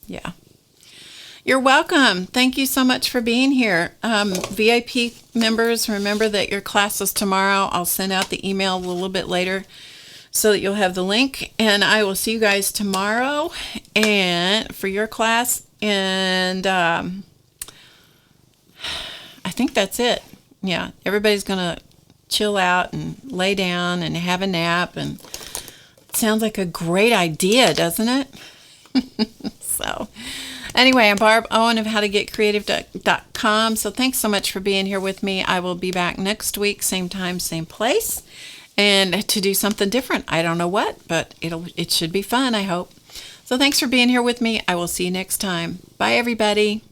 Yeah. You're welcome. Thank you so much for being here. VIP members, remember that your class is tomorrow. I'll send out the email a little bit later so that you'll have the link. And I will see you guys tomorrow and for your class. And I think that's it. Yeah, everybody's going to chill out and lay down and have a nap, and it sounds like a great idea, doesn't it? So anyway, I'm Barb Owen of HowToGetCreative.com. So thanks so much for being here with me. I will be back next week, same time, same place, and to do something different. I don't know what, but it should be fun, I hope. So thanks for being here with me. I will see you next time. Bye, everybody.